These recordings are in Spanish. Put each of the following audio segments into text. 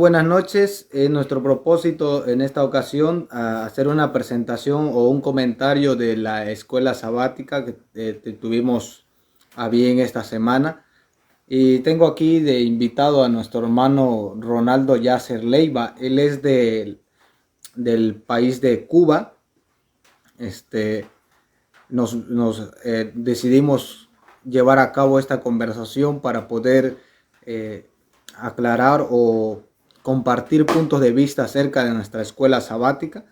buenas noches. Nuestro propósito en esta ocasión hacer una presentación o un comentario de la escuela sabática que tuvimos a bien esta semana. Y tengo aquí de invitado a nuestro hermano Ronaldo Yasser Leiva. Él es del país de Cuba. Este, decidimos llevar a cabo esta conversación para poder aclarar o compartir puntos de vista acerca de nuestra escuela sabática,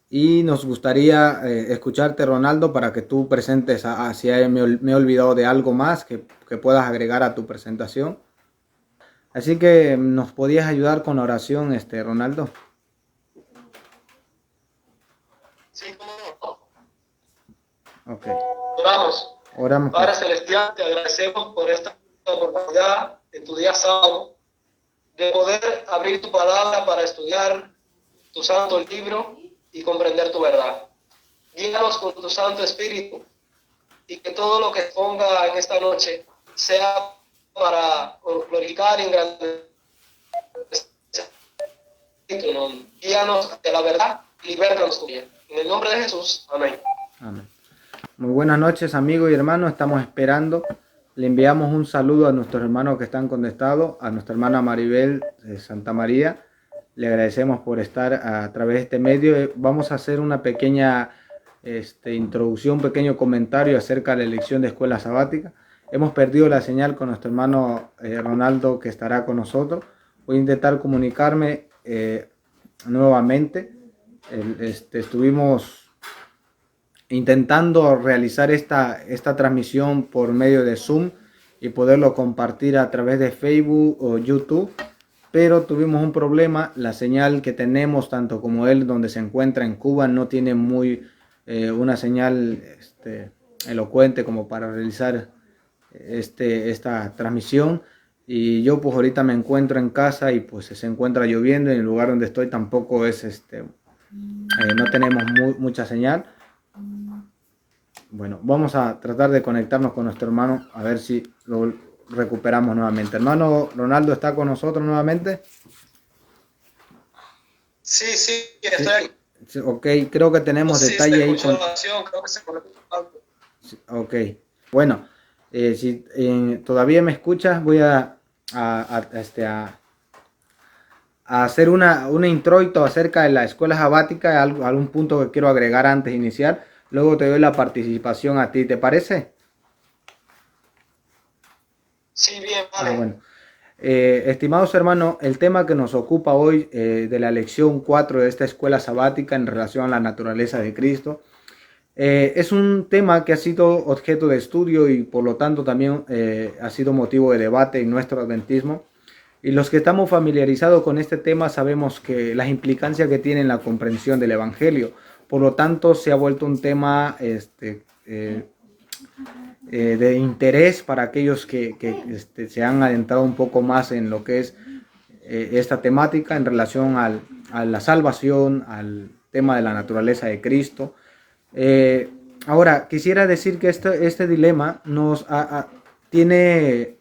y nos gustaría escucharte, Ronaldo, para que tú presentes si me he olvidado de algo más que puedas agregar a tu presentación. Así que nos podías ayudar con la oración, Ronaldo. Sí, cómo no. Ok. Oramos. Oramos. Padre Celestial, te agradecemos por esta oportunidad en tu día sábado de poder abrir tu palabra para estudiar tu santo libro y comprender tu verdad. Guíanos con tu Santo Espíritu y que todo lo que ponga en esta noche sea para glorificar y engrandecer tu nombre. Guíanos de la verdad y libértanos tu bien. En el nombre de Jesús. Amén. Amén. Muy buenas noches, amigos y hermanos. Estamos esperando. Le enviamos un saludo a nuestros hermanos que están conectados, a nuestra hermana Maribel de Santa María. Le agradecemos por estar a través de este medio. Vamos a hacer una pequeña introducción, un pequeño comentario acerca de la elección de escuela sabática. Hemos perdido la señal con nuestro hermano Ronaldo, que estará con nosotros. Voy a intentar comunicarme nuevamente. Estuvimos intentando realizar esta transmisión por medio de Zoom y poderlo compartir a través de Facebook o YouTube, pero tuvimos un problema. La señal que tenemos, tanto como él donde se encuentra en Cuba, no tiene muy una señal elocuente como para realizar esta transmisión. Y yo pues ahorita me encuentro en casa y pues se encuentra lloviendo, y en el lugar donde estoy tampoco es no tenemos mucha señal. Bueno, vamos a tratar de conectarnos con nuestro hermano a ver si lo recuperamos nuevamente. Hermano Ronaldo, ¿está con nosotros nuevamente? Sí, estoy aquí. Sí, ok, creo que tenemos detalle ahí con... Creo que se conectó. Ok, bueno, si todavía me escuchas, voy a hacer un introito acerca de la escuela sabática, algún punto que quiero agregar antes de iniciar. Luego te doy la participación a ti, ¿te parece? Sí, bien, vale. Bueno. Estimados hermanos, el tema que nos ocupa hoy de la lección 4 de esta escuela sabática en relación a la naturaleza de Cristo, es un tema que ha sido objeto de estudio y por lo tanto también ha sido motivo de debate en nuestro adventismo. Y los que estamos familiarizados con este tema sabemos que las implicancias que tiene en la comprensión del Evangelio. Por lo tanto, se ha vuelto un tema de interés para aquellos que se han adentrado un poco más en lo que es esta temática en relación a la salvación, al tema de la naturaleza de Cristo. Ahora, quisiera decir que este dilema tiene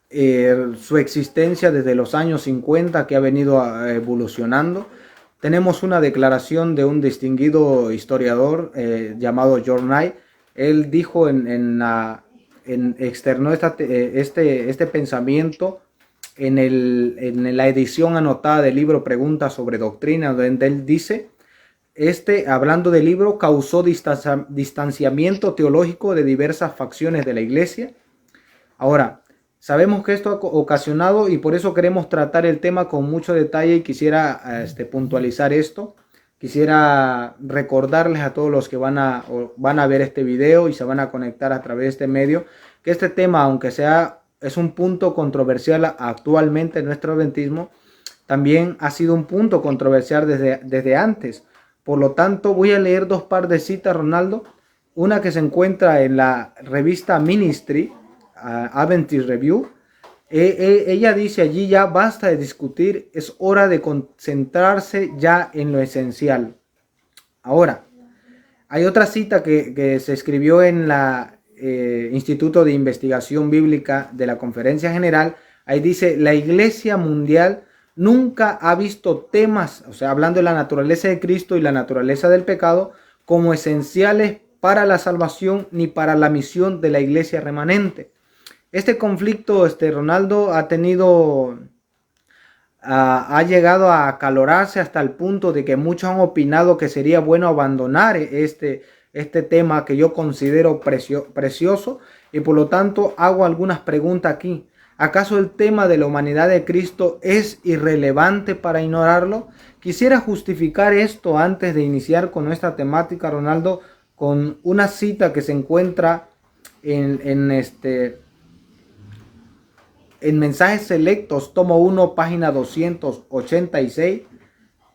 su existencia desde los años 50, que ha venido evolucionando. Tenemos una declaración de un distinguido historiador llamado George Knight. Él dijo externó este pensamiento en la edición anotada del libro Preguntas sobre Doctrina, donde él dice: hablando del libro, causó distanciamiento teológico de diversas facciones de la iglesia. Ahora, sabemos que esto ha ocasionado, y por eso queremos tratar el tema con mucho detalle, y quisiera puntualizar esto. Quisiera recordarles a todos los que van a ver este video y se van a conectar a través de este medio, que este tema, aunque es un punto controversial actualmente en nuestro adventismo, también ha sido un punto controversial desde antes. Por lo tanto, voy a leer dos par de citas, Ronaldo. Una que se encuentra en la revista Ministry, Adventist Review. Ella dice allí: ya basta de discutir, es hora de concentrarse ya en lo esencial. Ahora, hay otra cita que se escribió en la Instituto de Investigación Bíblica de la Conferencia General. Ahí dice, la Iglesia Mundial nunca ha visto temas, o sea, hablando de la naturaleza de Cristo y la naturaleza del pecado, como esenciales para la salvación ni para la misión de la Iglesia remanente. Este conflicto, Ronaldo, ha llegado a acalorarse hasta el punto de que muchos han opinado que sería bueno abandonar este tema que yo considero precioso, y por lo tanto hago algunas preguntas aquí. ¿Acaso el tema de la humanidad de Cristo es irrelevante para ignorarlo? Quisiera justificar esto antes de iniciar con nuestra temática, Ronaldo, con una cita que se encuentra en Mensajes Selectos, tomo 1, página 286,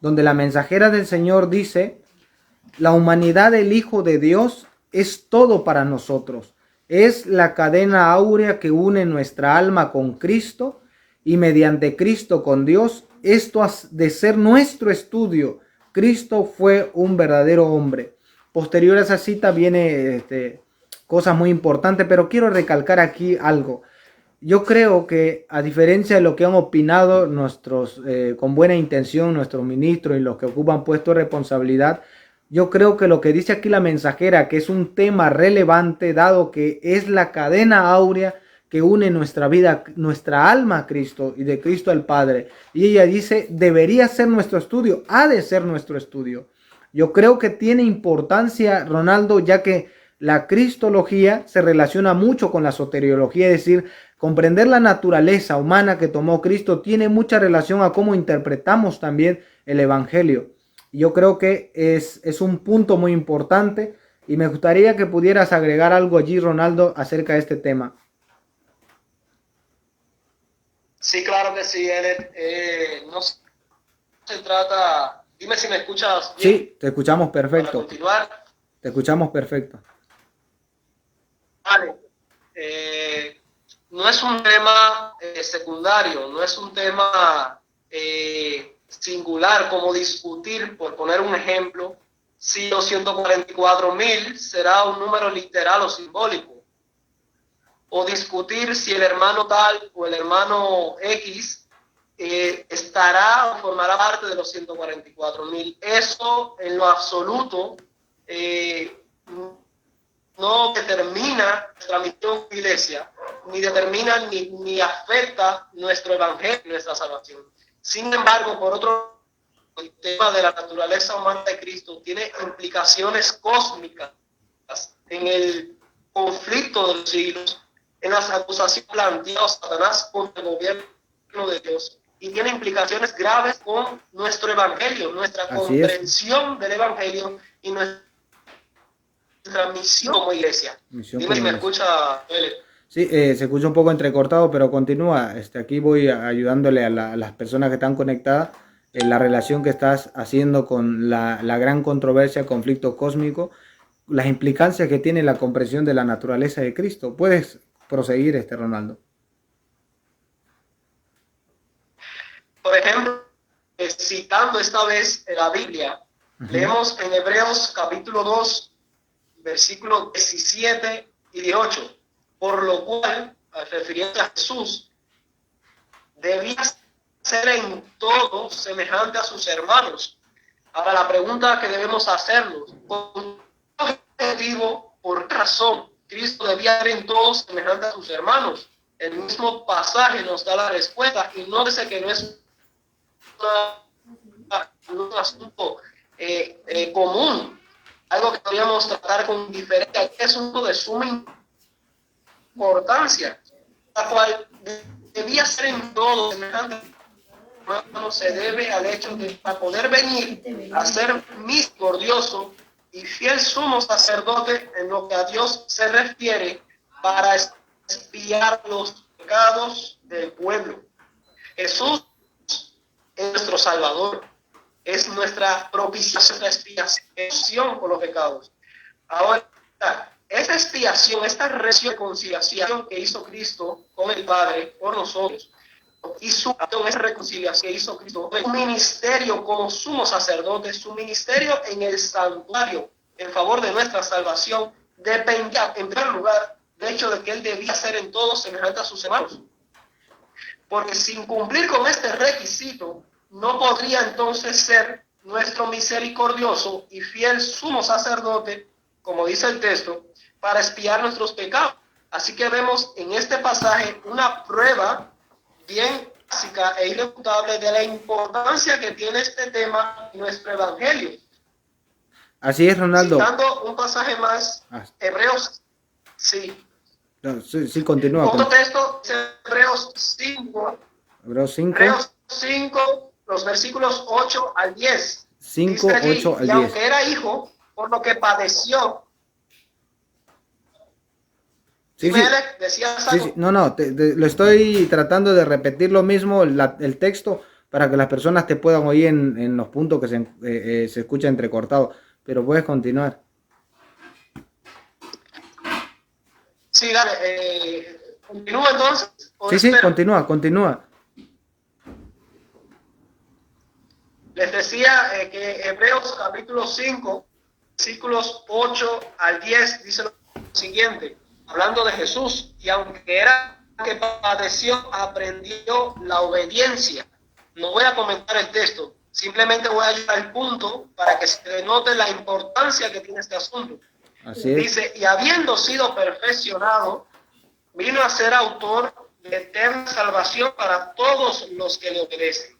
donde la mensajera del Señor dice: la humanidad del Hijo de Dios es todo para nosotros. Es la cadena áurea que une nuestra alma con Cristo y mediante Cristo con Dios. Esto ha de ser nuestro estudio. Cristo fue un verdadero hombre. Posterior a esa cita viene cosas muy importantes, pero quiero recalcar aquí algo. Yo creo que, a diferencia de lo que han opinado nuestros, con buena intención, nuestros ministros y los que ocupan puestos de responsabilidad, yo creo que lo que dice aquí la mensajera, que es un tema relevante, dado que es la cadena áurea que une nuestra vida, nuestra alma a Cristo y de Cristo al Padre. Y ella dice, debería ser nuestro estudio, ha de ser nuestro estudio. Yo creo que tiene importancia, Ronaldo, ya que la cristología se relaciona mucho con la soteriología, es decir, comprender la naturaleza humana que tomó Cristo tiene mucha relación a cómo interpretamos también el Evangelio. Yo creo que es un punto muy importante y me gustaría que pudieras agregar algo allí, Ronaldo, acerca de este tema. Sí, claro que sí, Eder. No se trata... Dime si me escuchas bien. Sí, te escuchamos perfecto. Para continuar. Te escuchamos perfecto. Vale. No es un tema secundario, no es un tema singular como discutir, por poner un ejemplo, si los 144.000 será un número literal o simbólico, o discutir si el hermano tal o el hermano X estará o formará parte de los 144.000. Eso en lo absoluto no determina nuestra misión como iglesia, ni determina ni afecta nuestro evangelio, nuestra salvación. Sin embargo, por otro, el tema de la naturaleza humana de Cristo tiene implicaciones cósmicas en el conflicto de los siglos, en las acusaciones planteadas a Satanás contra el gobierno de Dios, y tiene implicaciones graves con nuestro evangelio, nuestra comprensión del evangelio y nuestra misión como iglesia. Dime si me escucha, Eli. Sí, se escucha un poco entrecortado, pero continúa. Aquí voy ayudándole a las personas que están conectadas en la relación que estás haciendo con la gran controversia, conflicto cósmico, las implicancias que tiene la comprensión de la naturaleza de Cristo. Puedes proseguir, Ronaldo. Por ejemplo, citando esta vez la Biblia, leemos en Hebreos capítulo 2, versículos 17 y 18, por lo cual, refiriéndose a Jesús, debía ser en todo semejante a sus hermanos. Ahora, la pregunta que debemos hacernos, ¿con qué objetivo, por qué razón Cristo debía ser en todo semejante a sus hermanos? El mismo pasaje nos da la respuesta, y nótese que no es un asunto común, algo que podríamos tratar con diferencia. Es un asunto de suma importancia, la cual debía ser en todo semejante. No se debe al hecho de, para poder venir a ser misericordioso y fiel sumo sacerdote en lo que a Dios se refiere, para expiar los pecados del pueblo. Jesús es nuestro Salvador, es nuestra propiciación, nuestra expiación por los pecados. Ahora, esta expiación, esta reconciliación que hizo Cristo con el Padre por nosotros, y su esa reconciliación que hizo Cristo, su ministerio como sumo sacerdote, su ministerio en el santuario en favor de nuestra salvación, dependía en primer lugar del hecho de que él debía ser en todo semejante a sus hermanos. porque sin cumplir con este requisito, no podría entonces ser nuestro misericordioso y fiel sumo sacerdote, como dice el texto, para expiar nuestros pecados. Así que vemos en este pasaje una prueba bien básica e irrefutable de la importancia que tiene este tema en nuestro evangelio. Así es, Ronaldo. Citando un pasaje más, Hebreos, sí. No, sí, continúa. Otro texto es Hebreos 5. Hebreos 5. Hebreos 5, los versículos 8 al 10. 5, 8 al 10. Y aunque era hijo, por lo que padeció. Sí, sí. ¿Decías algo? Sí. No, lo estoy tratando de repetir lo mismo, el texto, para que las personas te puedan oír en los puntos que se escucha entrecortado. Pero puedes continuar. Sí, dale. ¿Continúa entonces? Sí, continúa. Les decía que Hebreos capítulo 5, versículos 8 al 10, dice lo siguiente, hablando de Jesús, y aunque era que padeció, aprendió la obediencia. No voy a comentar el texto, simplemente voy a llegar al punto para que se denote la importancia que tiene este asunto. Así es. Dice, y habiendo sido perfeccionado, vino a ser autor de eterna salvación para todos los que le obedecen.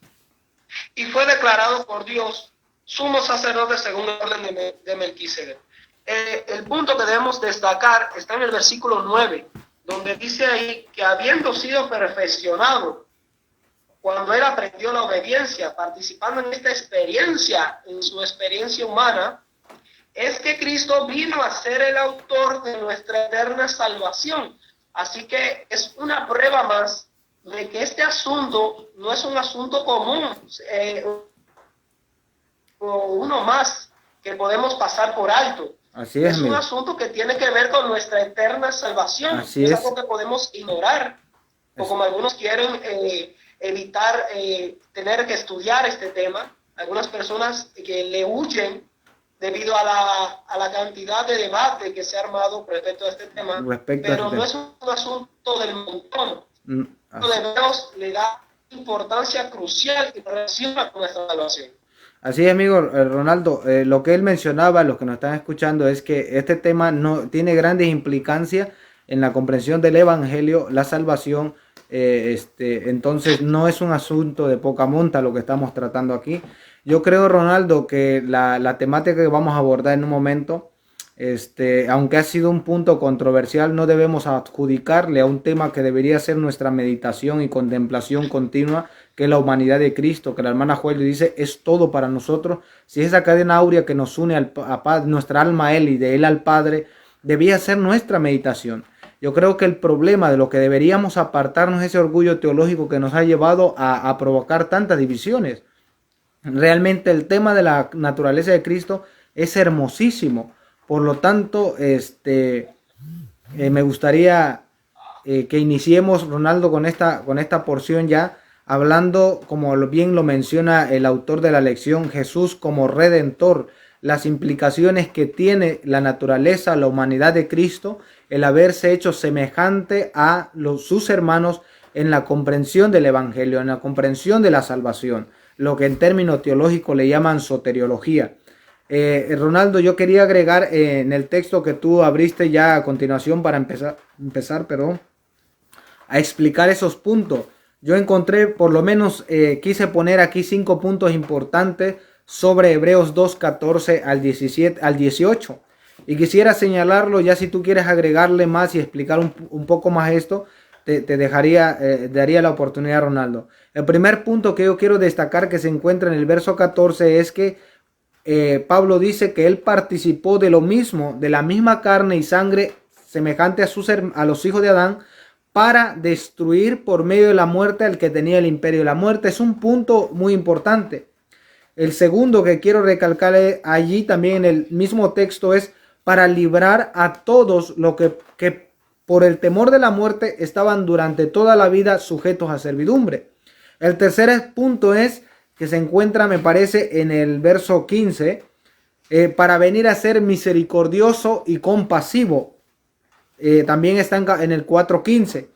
Y fue declarado por Dios sumo sacerdote según el orden de Melquisedec. El punto que debemos destacar está en el versículo 9, donde dice ahí que habiendo sido perfeccionado, cuando él aprendió la obediencia, participando en esta experiencia, en su experiencia humana, es que Cristo vino a ser el autor de nuestra eterna salvación. Así que es una prueba más de que este asunto no es un asunto común, o uno más que podemos pasar por alto. Así es un asunto que tiene que ver con nuestra eterna salvación. Así es algo que podemos ignorar, o como algunos quieren evitar tener que estudiar este tema. Algunas personas que le huyen debido a la cantidad de debate que se ha armado respecto a este tema, pero no es un asunto del montón. Dios le da importancia crucial y relaciona con nuestra salvación. Así es, amigo Ronaldo, lo que él mencionaba, los que nos están escuchando, es que este tema no tiene grandes implicancias en la comprensión del evangelio, la salvación. Entonces no es un asunto de poca monta lo que estamos tratando aquí. Yo creo, Ronaldo, que la temática que vamos a abordar en un momento, aunque ha sido un punto controversial, no debemos adjudicarle a un tema que debería ser nuestra meditación y contemplación continua, que es la humanidad de Cristo, que la hermana Joel dice, es todo para nosotros. Si esa cadena áurea que nos une a nuestra alma a Él y de Él al Padre, debía ser nuestra meditación. Yo creo que el problema de lo que deberíamos apartarnos es ese orgullo teológico que nos ha llevado a provocar tantas divisiones. Realmente el tema de la naturaleza de Cristo es hermosísimo. Por lo tanto, me gustaría que iniciemos, Ronaldo, con esta porción ya, hablando, como bien lo menciona el autor de la lección, Jesús como Redentor, las implicaciones que tiene la naturaleza, la humanidad de Cristo, el haberse hecho semejante a sus hermanos en la comprensión del Evangelio, en la comprensión de la salvación, lo que en términos teológicos le llaman soteriología. Ronaldo, yo quería agregar en el texto que tú abriste ya a continuación para empezar, a explicar esos puntos. Yo encontré, por lo menos, quise poner aquí 5 puntos importantes sobre Hebreos 2, 14 al 17, al 18. Y quisiera señalarlo, ya si tú quieres agregarle más y explicar un poco más esto, daría la oportunidad, Ronaldo. El primer punto que yo quiero destacar que se encuentra en el verso 14 es que Pablo dice que él participó de lo mismo, de la misma carne y sangre semejante a los hijos de Adán, para destruir por medio de la muerte al que tenía el imperio de la muerte. Es un punto muy importante. El segundo que quiero recalcar allí también en el mismo texto es para librar a todos los que por el temor de la muerte estaban durante toda la vida sujetos a servidumbre. El tercer punto es que se encuentra, me parece, en el verso 15, para venir a ser misericordioso y compasivo. También está en el 4:15,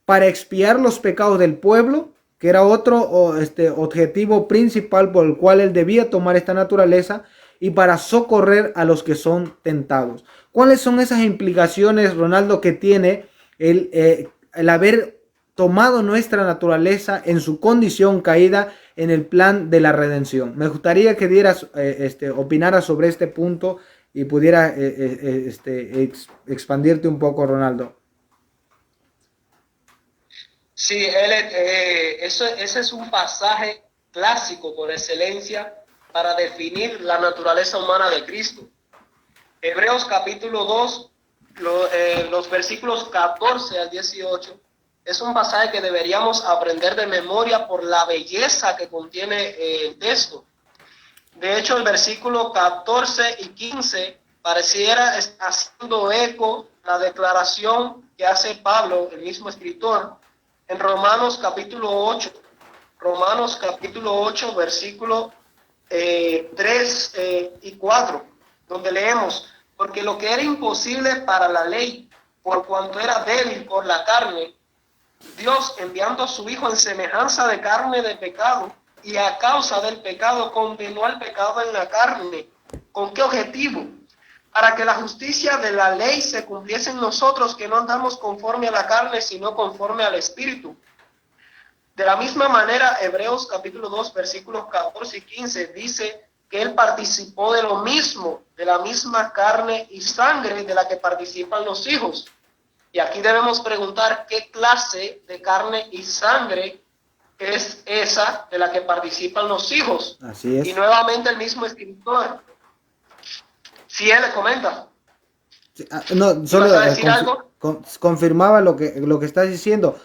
para expiar los pecados del pueblo, que era otro objetivo principal por el cual él debía tomar esta naturaleza, y para socorrer a los que son tentados. ¿Cuáles son esas implicaciones, Ronaldo, que tiene el haber tomado nuestra naturaleza en su condición caída en el plan de la redención? Me gustaría que dieras, opinaras sobre este punto y pudiera expandirte un poco, Ronaldo. Sí, ese es un pasaje clásico por excelencia para definir la naturaleza humana de Cristo. Hebreos capítulo 2, los versículos 14 al 18, es un pasaje que deberíamos aprender de memoria por la belleza que contiene el texto. De hecho, el versículo 14 y 15 pareciera haciendo eco la declaración que hace Pablo, el mismo escritor, en Romanos capítulo 8. Romanos capítulo 8, versículo 3 y 4, donde leemos: porque lo que era imposible para la ley, por cuanto era débil por la carne, Dios, enviando a su Hijo en semejanza de carne de pecado, y a causa del pecado condenó al pecado en la carne. ¿Con qué objetivo? Para que la justicia de la ley se cumpliese en nosotros, que no andamos conforme a la carne, sino conforme al Espíritu. De la misma manera, Hebreos capítulo 2, versículos 14 y 15 dice que él participó de lo mismo, de la misma carne y sangre de la que participan los hijos. Y aquí debemos preguntar qué clase de carne y sangre es esa de la que participan los hijos. Así es. Y nuevamente el mismo escritor, si él le comenta. No, solo ¿Ibas a decir algo? confirmaba lo que estás diciendo.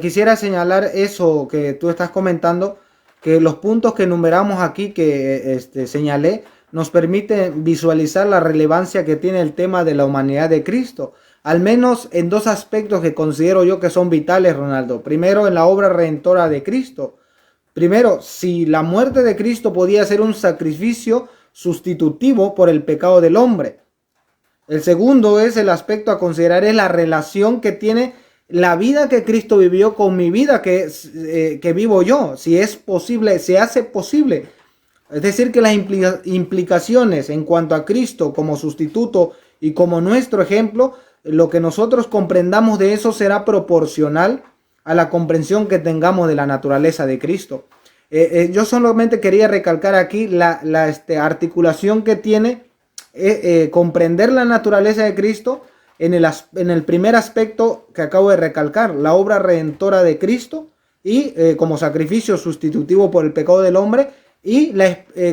Quisiera señalar eso que tú estás comentando, que los puntos que enumeramos aquí, que señalé, nos permiten visualizar la relevancia que tiene el tema de la humanidad de Cristo, al menos en dos aspectos que considero yo que son vitales, Ronaldo. Primero, en la obra redentora de Cristo. Primero, si la muerte de Cristo podía ser un sacrificio sustitutivo por el pecado del hombre. El segundo es el aspecto a considerar, es la relación que tiene la vida que Cristo vivió con mi vida que vivo yo. Si es posible, se hace posible. Es decir, que las implicaciones en cuanto a Cristo como sustituto y como nuestro ejemplo, lo que nosotros comprendamos de eso será proporcional a la comprensión que tengamos de la naturaleza de Cristo. Yo solamente quería recalcar aquí la articulación que tiene comprender la naturaleza de Cristo en el primer aspecto que acabo de recalcar, la obra redentora de Cristo y como sacrificio sustitutivo por el pecado del hombre, y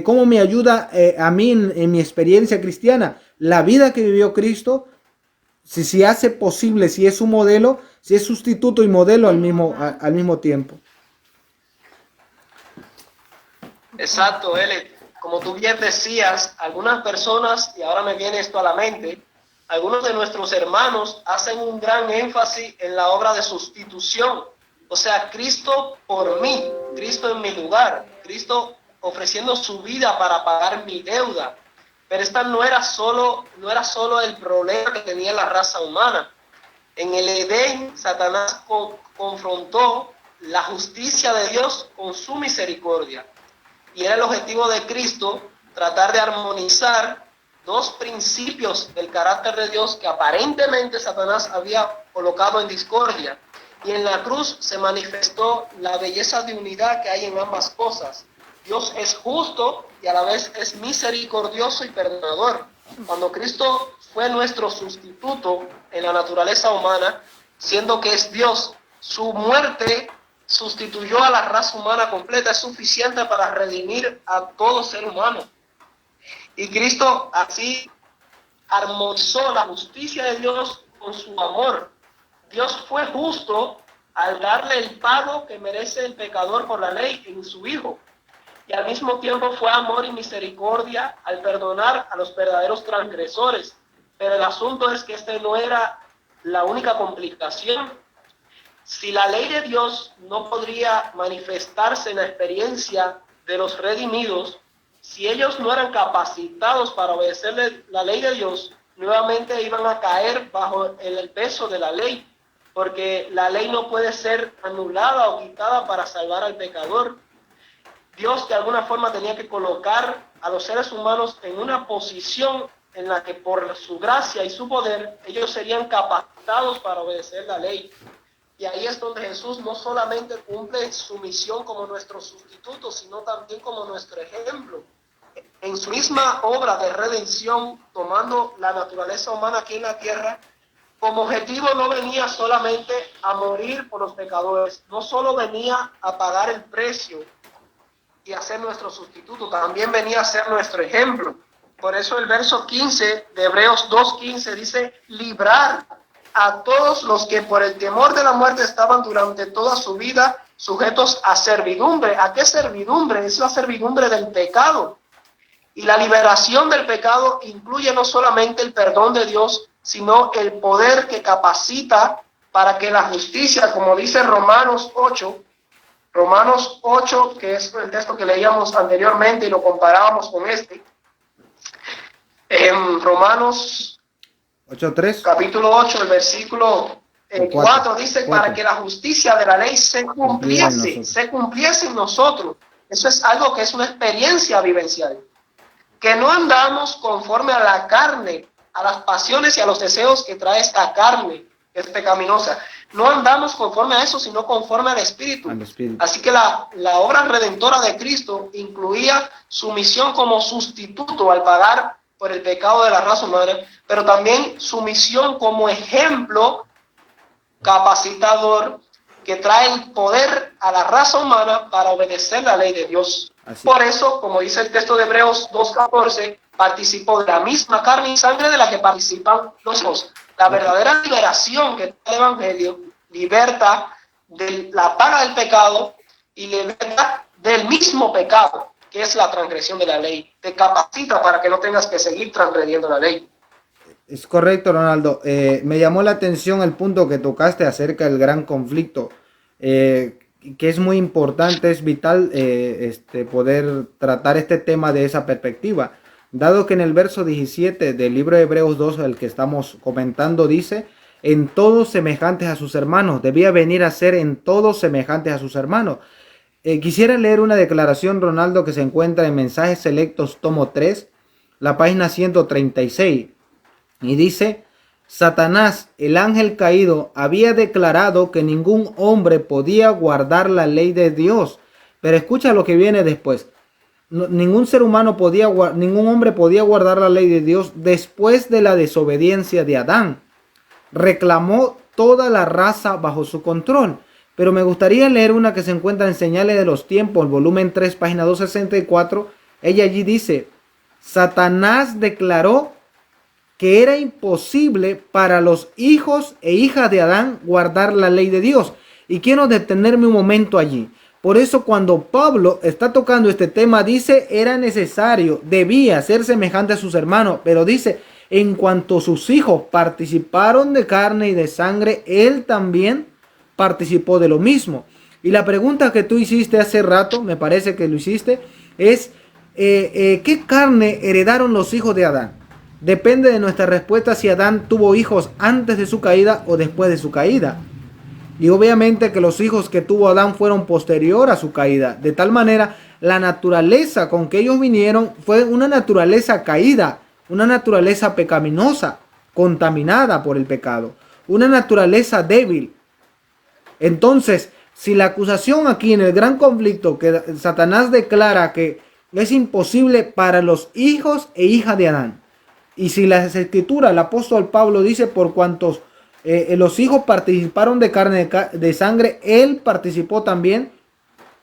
cómo me ayuda a mí en mi experiencia cristiana, la vida que vivió Cristo, si hace posible, si es un modelo, si es sustituto y modelo al mismo tiempo. Exacto, L. Como tú bien decías, algunas personas, y ahora me viene esto a la mente, algunos de nuestros hermanos hacen un gran énfasis en la obra de sustitución. O sea, Cristo por mí, Cristo en mi lugar, Cristo ofreciendo su vida para pagar mi deuda. Pero esta no era solo el problema que tenía la raza humana. En el Edén, Satanás confrontó la justicia de Dios con su misericordia. Y era el objetivo de Cristo tratar de armonizar dos principios del carácter de Dios que aparentemente Satanás había colocado en discordia. Y en la cruz se manifestó la belleza de unidad que hay en ambas cosas. Dios es justo y a la vez es misericordioso y perdonador. Cuando Cristo fue nuestro sustituto en la naturaleza humana, siendo que es Dios, su muerte sustituyó a la raza humana completa, es suficiente para redimir a todo ser humano. Y Cristo así armonizó la justicia de Dios con su amor. Dios fue justo al darle el pago que merece el pecador por la ley en su Hijo. Y al mismo tiempo fue amor y misericordia al perdonar a los verdaderos transgresores. Pero el asunto es que no era la única complicación. Si la ley de Dios no podría manifestarse en la experiencia de los redimidos, si ellos no eran capacitados para obedecerle la ley de Dios, nuevamente iban a caer bajo el peso de la ley. porque la ley no puede ser anulada o quitada para salvar al pecador. Dios de alguna forma tenía que colocar a los seres humanos en una posición en la que por su gracia y su poder ellos serían capacitados para obedecer la ley. Y ahí es donde Jesús no solamente cumple su misión como nuestro sustituto, sino también como nuestro ejemplo. En su misma obra de redención, tomando la naturaleza humana aquí en la tierra, como objetivo no venía solamente a morir por los pecadores, no solo venía a pagar el precio y a ser nuestro sustituto, también venía a ser nuestro ejemplo. Por eso el verso 15 de Hebreos 2:15 dice: librar a todos los que por el temor de la muerte estaban durante toda su vida sujetos a servidumbre. ¿A qué servidumbre? Es la servidumbre del pecado. Y la liberación del pecado incluye no solamente el perdón de Dios, sino el poder que capacita para que la justicia, como dice Romanos 8, que es el texto que leíamos anteriormente y lo comparábamos con este, en Romanos 8:3. capítulo 8, el versículo 4 dice: para que la justicia de la ley se cumpliese en nosotros. Eso es algo que es una experiencia vivencial. Que no andamos conforme a la carne, a las pasiones y a los deseos que trae esta carne, que es pecaminosa. No andamos conforme a eso, sino conforme al Espíritu. Así que la obra redentora de Cristo incluía su misión como sustituto al pagar por el pecado de la raza humana, pero también su misión como ejemplo capacitador que trae el poder a la raza humana para obedecer la ley de Dios. Por eso, como dice el texto de Hebreos 2:14, participó de la misma carne y sangre de la que participan los dos. La verdadera liberación que trae el Evangelio liberta de la paga del pecado y liberta del mismo pecado, que es la transgresión de la ley. Te capacita para que no tengas que seguir transgrediendo la ley. Es correcto, Ronaldo. Me llamó la atención el punto que tocaste acerca del gran conflicto, que es muy importante, es vital poder tratar este tema de esa perspectiva, dado que en el verso 17 del libro de Hebreos 2, el que estamos comentando, dice: en todos semejantes a sus hermanos. Debía venir a ser en todos semejantes a sus hermanos. Quisiera leer una declaración, Ronaldo, que se encuentra en Mensajes Selectos, tomo 3, la página 136. Y dice: Satanás, el ángel caído, había declarado que ningún hombre podía guardar la ley de Dios. Pero escucha lo que viene después. Ningún hombre podía guardar la ley de Dios después de la desobediencia de Adán. Reclamó toda la raza bajo su control. Pero me gustaría leer una que se encuentra en Señales de los Tiempos, volumen 3, página 264. Ella allí dice: Satanás declaró que era imposible para los hijos e hijas de Adán guardar la ley de Dios. Y quiero detenerme un momento allí. Por eso cuando Pablo está tocando este tema, dice: era necesario, debía ser semejante a sus hermanos. Pero dice: en cuanto sus hijos participaron de carne y de sangre, él también participó de lo mismo. Y la pregunta que tú hiciste hace rato, me parece que lo hiciste, es ¿qué carne heredaron los hijos de Adán? Depende de nuestra respuesta si Adán tuvo hijos antes de su caída o después de su caída. Y obviamente que los hijos que tuvo Adán fueron posterior a su caída. De tal manera, la naturaleza con que ellos vinieron fue una naturaleza caída, una naturaleza pecaminosa, contaminada por el pecado, una naturaleza débil. Entonces, si la acusación aquí en el gran conflicto que Satanás declara que es imposible para los hijos e hijas de Adán, y si la escritura, el apóstol Pablo dice: por cuantos los hijos participaron de carne de sangre, él participó también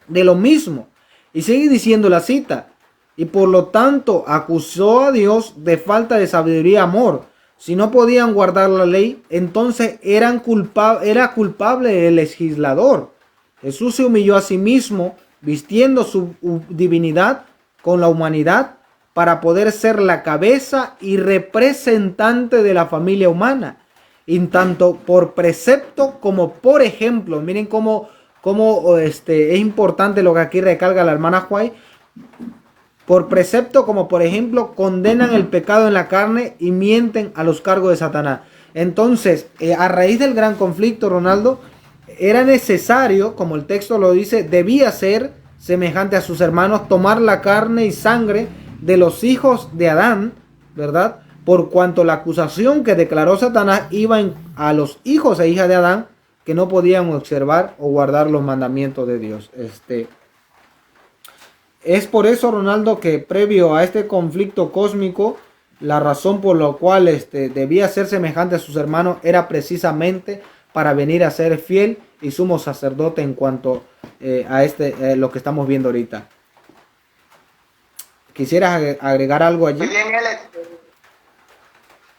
de lo mismo. Y sigue diciendo la cita: y por lo tanto acusó a Dios de falta de sabiduría y amor. Si no podían guardar la ley, entonces era culpable el legislador. Jesús se humilló a sí mismo, vistiendo su divinidad con la humanidad, para poder ser la cabeza y representante de la familia humana, y tanto por precepto como por ejemplo. Miren cómo es importante lo que aquí recalca la hermana White. Por precepto como por ejemplo condenan el pecado en la carne y mienten a los cargos de Satanás. Entonces, a raíz del gran conflicto, Ronaldo, era necesario, como el texto lo dice, debía ser semejante a sus hermanos, tomar la carne y sangre de los hijos de Adán, ¿verdad? Por cuanto la acusación que declaró Satanás iba a los hijos e hijas de Adán que no podían observar o guardar los mandamientos de Dios. Es por eso, Ronaldo, que previo a este conflicto cósmico, la razón por la cual debía ser semejante a sus hermanos era precisamente para venir a ser fiel y sumo sacerdote en cuanto a lo que estamos viendo ahorita. ¿Quisieras agregar algo allí? Muy bien, Alex.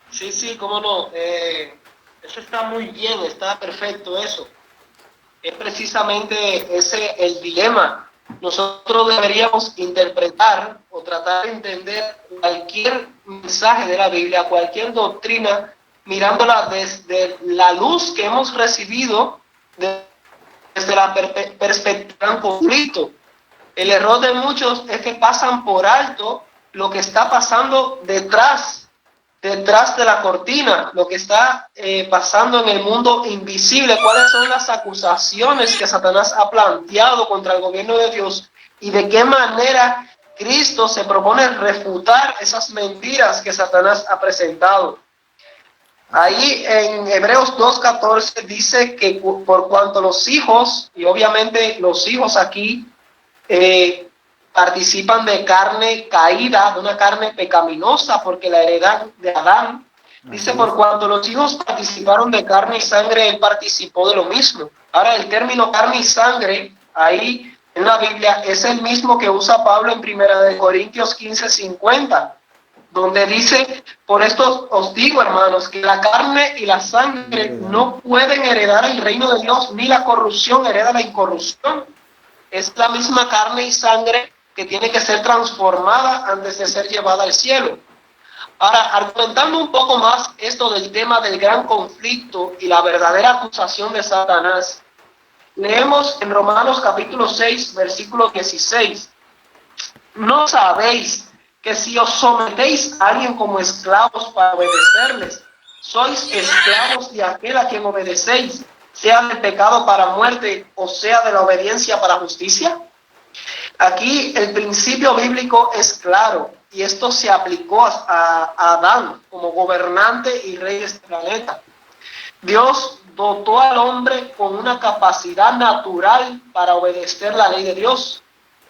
Sí, cómo no. Eso está muy bien, está perfecto eso. Es precisamente ese el dilema. Nosotros deberíamos interpretar o tratar de entender cualquier mensaje de la Biblia, cualquier doctrina, mirándola desde la luz que hemos recibido, desde la perspectiva del conflicto. El error de muchos es que pasan por alto lo que está pasando detrás de la cortina, lo que está pasando en el mundo invisible, cuáles son las acusaciones que Satanás ha planteado contra el gobierno de Dios y de qué manera Cristo se propone refutar esas mentiras que Satanás ha presentado. Ahí en Hebreos 2:14 dice que por cuanto los hijos, y obviamente los hijos aquí participan de carne caída, de una carne pecaminosa, porque la heredad de Adán, dice, por cuanto los hijos participaron de carne y sangre, él participó de lo mismo. Ahora, el término carne y sangre, ahí en la Biblia, es el mismo que usa Pablo en 1 Corintios 15:50, donde dice, por esto os digo, hermanos, que la carne y la sangre no pueden heredar el reino de Dios, ni la corrupción hereda la incorrupción. Es la misma carne y sangre que tiene que ser transformada antes de ser llevada al cielo. Ahora, argumentando un poco más esto del tema del gran conflicto y la verdadera acusación de Satanás, leemos en Romanos capítulo 6, versículo 16. ¿No sabéis que si os sometéis a alguien como esclavos para obedecerles, sois esclavos de aquel a quien obedecéis, sea del pecado para muerte o sea de la obediencia para justicia? Aquí el principio bíblico es claro y esto se aplicó a Adán como gobernante y rey de este planeta. Dios dotó al hombre con una capacidad natural para obedecer la ley de Dios.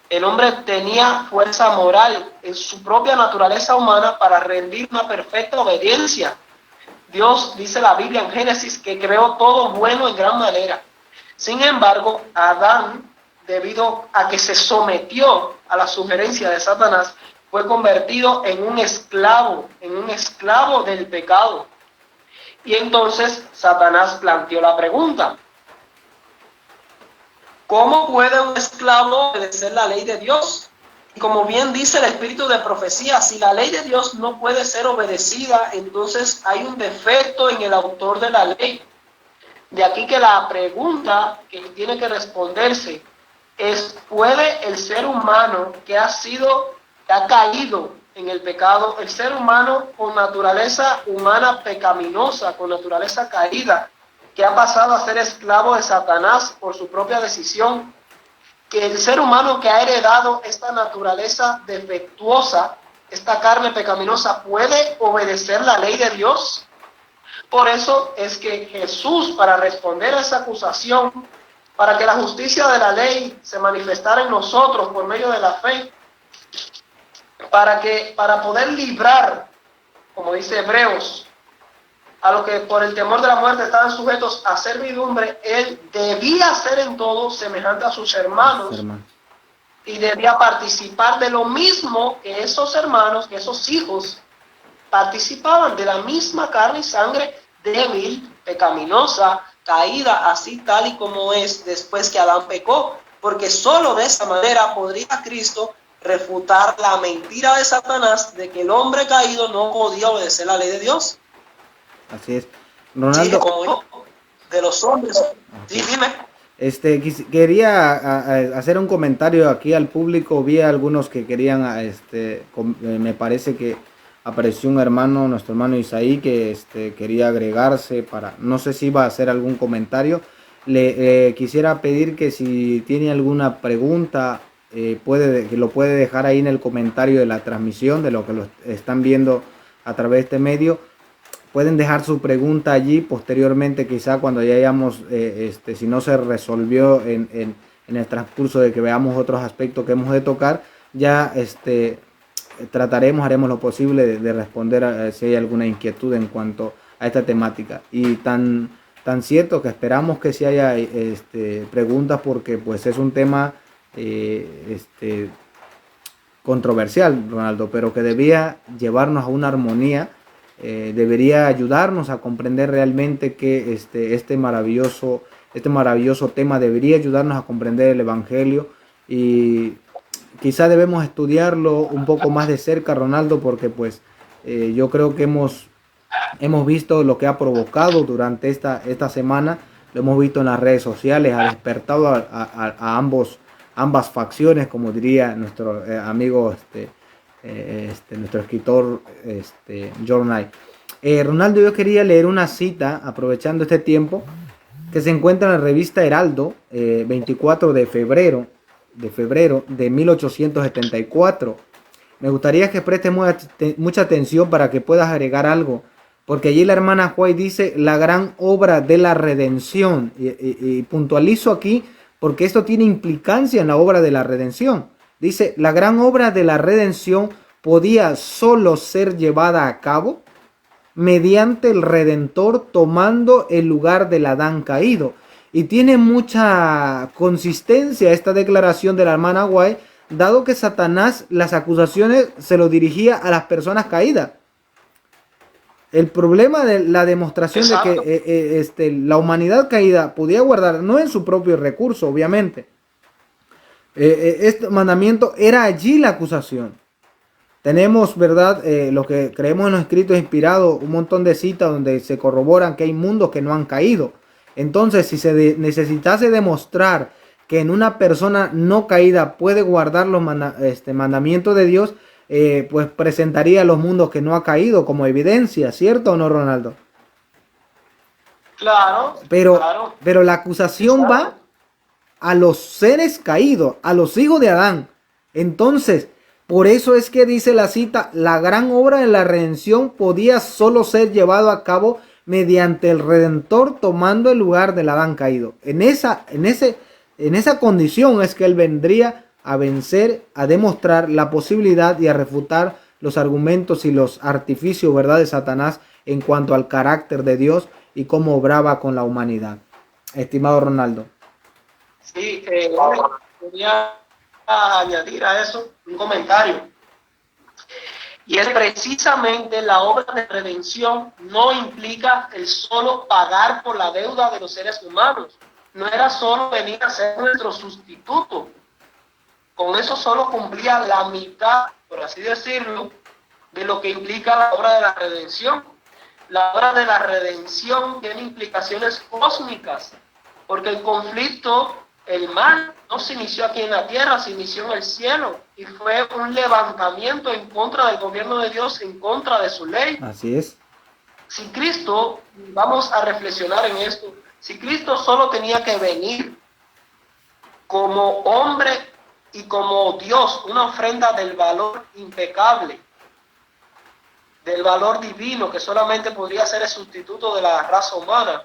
El hombre tenía fuerza moral en su propia naturaleza humana para rendir una perfecta obediencia. Dios, dice la Biblia en Génesis, que creó todo bueno en gran manera. Sin embargo, Adán, debido a que se sometió a la sugerencia de Satanás, fue convertido en un esclavo del pecado. Y entonces Satanás planteó la pregunta: ¿cómo puede un esclavo obedecer la ley de Dios? Y como bien dice el espíritu de profecía, si la ley de Dios no puede ser obedecida, entonces hay un defecto en el autor de la ley. De aquí que la pregunta que tiene que responderse es: ¿puede el ser humano que ha caído en el pecado, el ser humano con naturaleza humana pecaminosa, con naturaleza caída, que ha pasado a ser esclavo de Satanás por su propia decisión, que el ser humano que ha heredado esta naturaleza defectuosa, esta carne pecaminosa, puede obedecer la ley de Dios? Por eso es que Jesús, para responder a esa acusación, para que la justicia de la ley se manifestara en nosotros por medio de la fe, para poder librar, como dice Hebreos, a los que por el temor de la muerte estaban sujetos a servidumbre, él debía ser en todo semejante a sus hermanos y debía participar de lo mismo que esos hermanos, que esos hijos participaban, de la misma carne y sangre débil, pecaminosa, caída, así tal y como es después que Adán pecó, porque solo de esa manera podría Cristo refutar la mentira de Satanás de que el hombre caído no podía obedecer la ley de Dios. Así es. Ronaldo. Sí, como yo, de los hombres. Sí, dime. Quería hacer un comentario aquí al público. Vi a algunos que querían, me parece que apareció un hermano, nuestro hermano Isaí, que quería agregarse para, no sé si iba a hacer algún comentario. Le quisiera pedir que si tiene alguna pregunta, que lo puede dejar ahí en el comentario de la transmisión, de lo que lo están viendo a través de este medio. Pueden dejar su pregunta allí posteriormente, quizá cuando ya hayamos, si no se resolvió en el transcurso de que veamos otros aspectos que hemos de tocar, ya haremos lo posible de responder si hay alguna inquietud en cuanto a esta temática. Y tan cierto que esperamos que si haya preguntas, porque pues es un tema controversial, Ronaldo, pero que debía llevarnos a una armonía, debería ayudarnos a comprender realmente que este maravilloso tema debería ayudarnos a comprender el Evangelio, y quizá debemos estudiarlo un poco más de cerca, Ronaldo, porque pues yo creo que hemos visto lo que ha provocado durante esta semana, lo hemos visto en las redes sociales, ha despertado a ambas facciones, como diría nuestro amigo, nuestro escritor, John Knight. Ronaldo, yo quería leer una cita, aprovechando este tiempo, que se encuentra en la revista Heraldo, 24 de febrero de 1874. Me gustaría que prestes mucha atención para que puedas agregar algo, porque allí la hermana White dice la gran obra de la redención, y puntualizo aquí porque esto tiene implicancia en la obra de la redención. Dice, la gran obra de la redención podía solo ser llevada a cabo mediante el Redentor tomando el lugar del Adán caído. Y tiene mucha consistencia esta declaración de la hermana White, dado que Satanás las acusaciones se lo dirigía a las personas caídas. El problema de la demostración de que la humanidad caída podía guardar, no en su propio recurso, obviamente. Este mandamiento era allí la acusación. Tenemos, ¿verdad? Lo que creemos en los escritos inspirados, un montón de citas donde se corroboran que hay mundos que no han caído. Entonces, si se necesitase demostrar que en una persona no caída puede guardar los mandamientos de Dios, pues presentaría los mundos que no ha caído como evidencia, ¿cierto o no, Ronaldo? Claro, claro. Pero la acusación va a los seres caídos, a los hijos de Adán. Entonces, por eso es que dice la cita, la gran obra de la redención podía solo ser llevado a cabo mediante el Redentor tomando el lugar del Adán caído. En esa condición es que él vendría a vencer, a demostrar la posibilidad y a refutar los argumentos y los artificios, ¿verdad?, de Satanás en cuanto al carácter de Dios y cómo obraba con la humanidad. Estimado Ronaldo. Sí, quería añadir a eso un comentario. Y es precisamente la obra de redención no implica el solo pagar por la deuda de los seres humanos. No era solo venir a ser nuestro sustituto. Con eso solo cumplía la mitad, por así decirlo, de lo que implica la obra de la redención. La obra de la redención tiene implicaciones cósmicas, porque el conflicto, el mal, no se inició aquí en la tierra, se inició en el cielo, y fue un levantamiento en contra del gobierno de Dios, en contra de su ley. Así es. Si Cristo, vamos a reflexionar en esto, si Cristo solo tenía que venir como hombre y como Dios, una ofrenda del valor impecable, del valor divino, que solamente podría ser el sustituto de la raza humana.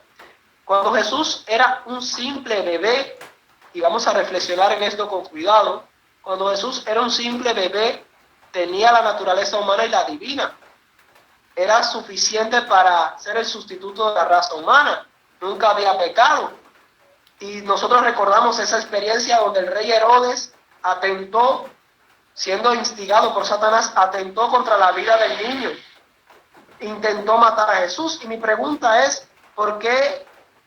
Cuando Jesús era un simple bebé, y vamos a reflexionar en esto con cuidado, cuando Jesús era un simple bebé, tenía la naturaleza humana y la divina. Era suficiente para ser el sustituto de la raza humana. Nunca había pecado. Y nosotros recordamos esa experiencia donde el rey Herodes atentó, siendo instigado por Satanás, atentó contra la vida del niño. Intentó matar a Jesús. Y mi pregunta es, ¿por qué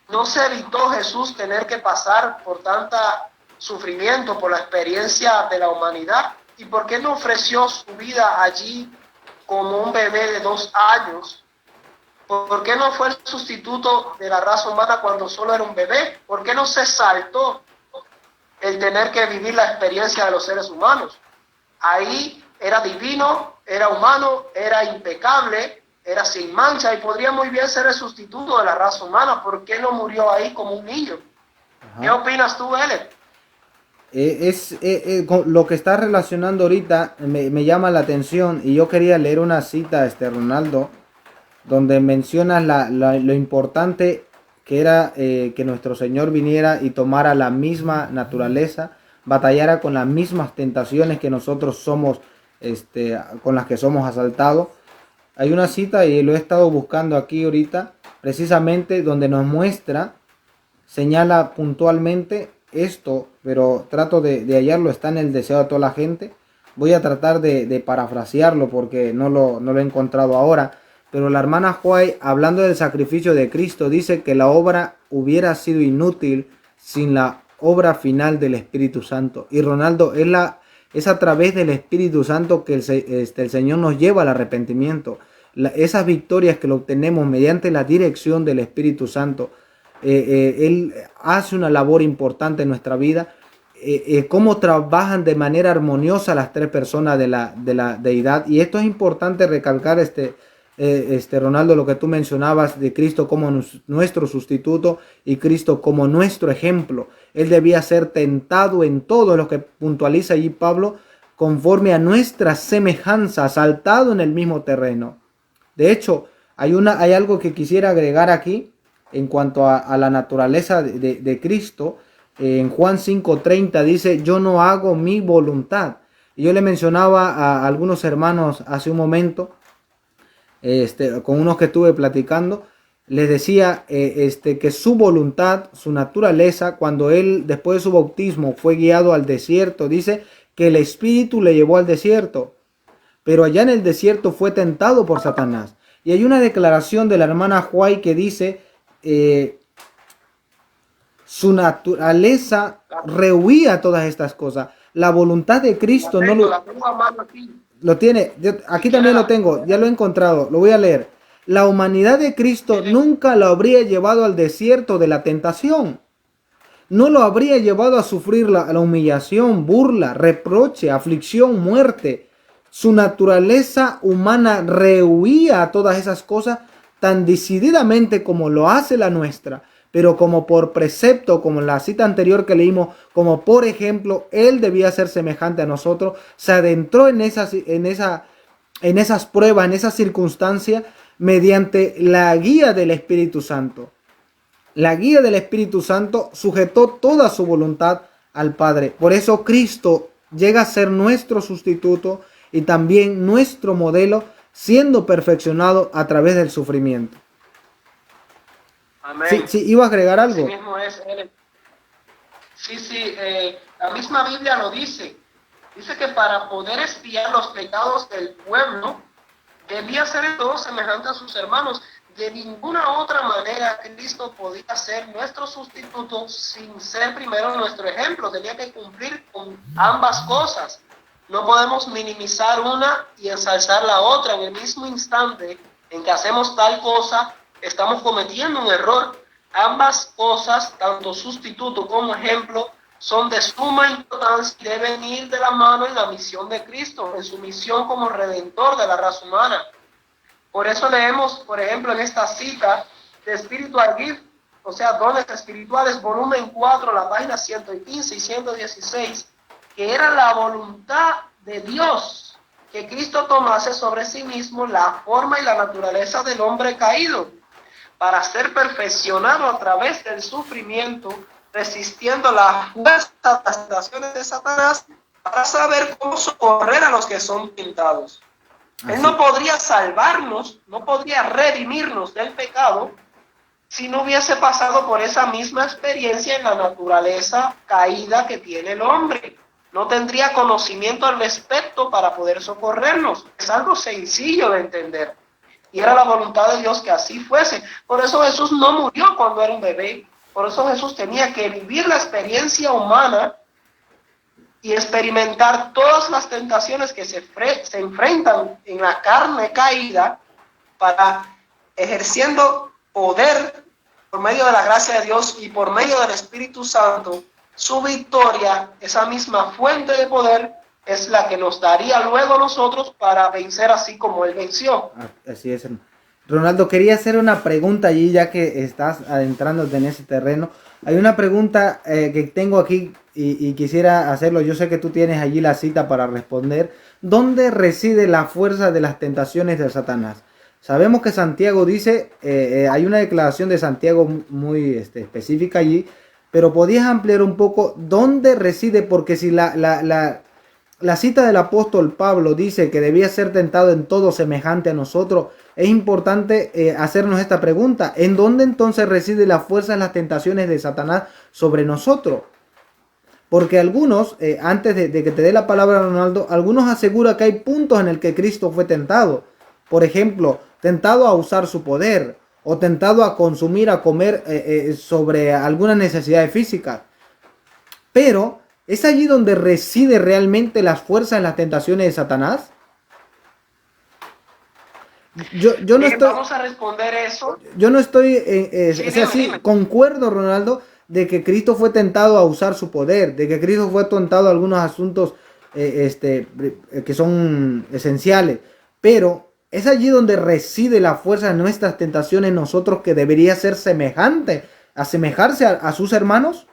no se evitó Jesús tener que pasar por tanta sufrimiento, por la experiencia de la humanidad? ¿Y por qué no ofreció su vida allí como un bebé de 2 años? ¿Por qué no fue el sustituto de la raza humana cuando solo era un bebé? ¿Por qué no se saltó el tener que vivir la experiencia de los seres humanos? Ahí era divino, era humano, era impecable, era sin mancha y podría muy bien ser el sustituto de la raza humana. ¿Por qué no murió ahí como un niño? Ajá. ¿Qué opinas tú, Ele? Con lo que estás relacionando ahorita me llama la atención y yo quería leer una cita, Ronaldo, donde mencionas lo importante que era que nuestro Señor viniera y tomara la misma naturaleza, batallara con las mismas tentaciones que nosotros somos, con las que somos asaltados. Hay una cita y lo he estado buscando aquí ahorita, precisamente donde nos muestra, señala puntualmente esto, pero trato de hallarlo, está en el deseo de toda la gente. Voy a tratar de parafrasearlo porque no lo he encontrado ahora. Pero la hermana White, hablando del sacrificio de Cristo, dice que la obra hubiera sido inútil sin la obra final del Espíritu Santo. Y Ronaldo, es a través del Espíritu Santo que el Señor nos lleva al arrepentimiento. Esas victorias que lo obtenemos mediante la dirección del Espíritu Santo. Él hace una labor importante en nuestra vida. Cómo trabajan de manera armoniosa las tres personas de la deidad. Y esto es importante recalcar, Ronaldo, lo que tú mencionabas de Cristo como nuestro sustituto y Cristo como nuestro ejemplo. Él debía ser tentado en todo lo que puntualiza allí Pablo, conforme a nuestra semejanza, asaltado en el mismo terreno. De hecho, hay algo que quisiera agregar aquí en cuanto a la naturaleza de Cristo. En Juan 5:30 dice, yo no hago mi voluntad. Y yo le mencionaba a algunos hermanos hace un momento, con unos que estuve platicando, les decía que su voluntad, su naturaleza, cuando él después de su bautismo fue guiado al desierto, dice que el Espíritu le llevó al desierto, pero allá en el desierto fue tentado por Satanás. Y hay una declaración de la hermana White que dice, su naturaleza rehuía todas estas cosas. La voluntad de Cristo no lo... Lo tiene, aquí también lo tengo, ya lo he encontrado, lo voy a leer. La humanidad de Cristo nunca lo habría llevado al desierto de la tentación. No lo habría llevado a sufrir la humillación, burla, reproche, aflicción, muerte. Su naturaleza humana rehuía a todas esas cosas tan decididamente como lo hace la nuestra. Pero como por precepto, como en la cita anterior que leímos, como por ejemplo, Él debía ser semejante a nosotros, se adentró en esas pruebas, en esas circunstancias, mediante la guía del Espíritu Santo. La guía del Espíritu Santo sujetó toda su voluntad al Padre. Por eso Cristo llega a ser nuestro sustituto y también nuestro modelo, siendo perfeccionado a través del sufrimiento. Amén. Sí, iba a agregar algo. Así mismo es. Sí, la misma Biblia lo dice. Dice que para poder expiar los pecados del pueblo, debía ser en todo semejante a sus hermanos. De ninguna otra manera Cristo podía ser nuestro sustituto sin ser primero nuestro ejemplo. Tenía que cumplir con ambas cosas. No podemos minimizar una y ensalzar la otra. En el mismo instante en que hacemos tal cosa, estamos cometiendo un error. Ambas cosas, tanto sustituto como ejemplo, son de suma importancia y deben ir de la mano en la misión de Cristo, en su misión como redentor de la raza humana. Por eso leemos, por ejemplo, en esta cita de Spiritual Gift, o sea, dones espirituales, volumen 4, la página 115 y 116, que era la voluntad de Dios que Cristo tomase sobre sí mismo la forma y la naturaleza del hombre caído, para ser perfeccionado a través del sufrimiento, resistiendo las fuerzas, las tentaciones de Satanás, para saber cómo socorrer a los que son tentados. Él no podría salvarnos, no podría redimirnos del pecado si no hubiese pasado por esa misma experiencia en la naturaleza caída que tiene el hombre. No tendría conocimiento al respecto para poder socorrernos. Es algo sencillo de entender. Y era la voluntad de Dios que así fuese. Por eso Jesús no murió cuando era un bebé. Por eso Jesús tenía que vivir la experiencia humana y experimentar todas las tentaciones que se enfrentan en la carne caída, para, ejerciendo poder por medio de la gracia de Dios y por medio del Espíritu Santo, su victoria, esa misma fuente de poder, es la que nos daría luego a nosotros para vencer así como Él venció. Así es, hermano. Ronaldo, quería hacer una pregunta allí, ya que estás adentrándote en ese terreno. Hay una pregunta que tengo aquí y quisiera hacerlo. Yo sé que tú tienes allí la cita para responder. ¿Dónde reside la fuerza de las tentaciones de Satanás? Sabemos que Santiago dice, hay una declaración de Santiago muy específica allí, pero ¿podías ampliar un poco dónde reside? Porque si la cita del apóstol Pablo dice que debía ser tentado en todo semejante a nosotros, es importante hacernos esta pregunta. ¿En dónde entonces reside la fuerza de las tentaciones de Satanás sobre nosotros? Porque algunos, antes de que te dé la palabra, Ronaldo, algunos aseguran que hay puntos en el que Cristo fue tentado. Por ejemplo, tentado a usar su poder o tentado a consumir, a comer sobre algunas necesidades físicas. Pero, ¿es allí donde reside realmente las fuerzas en las tentaciones de Satanás? Yo no estoy... Vamos a responder eso. Yo no estoy... Sí, o sea, dime, sí, dime. concuerdo, Ronaldo, de que Cristo fue tentado a usar su poder, de que Cristo fue tentado a algunos asuntos que son esenciales. Pero es allí donde reside la fuerza de nuestras tentaciones en nosotros, que debería ser semejante, asemejarse a sus hermanos.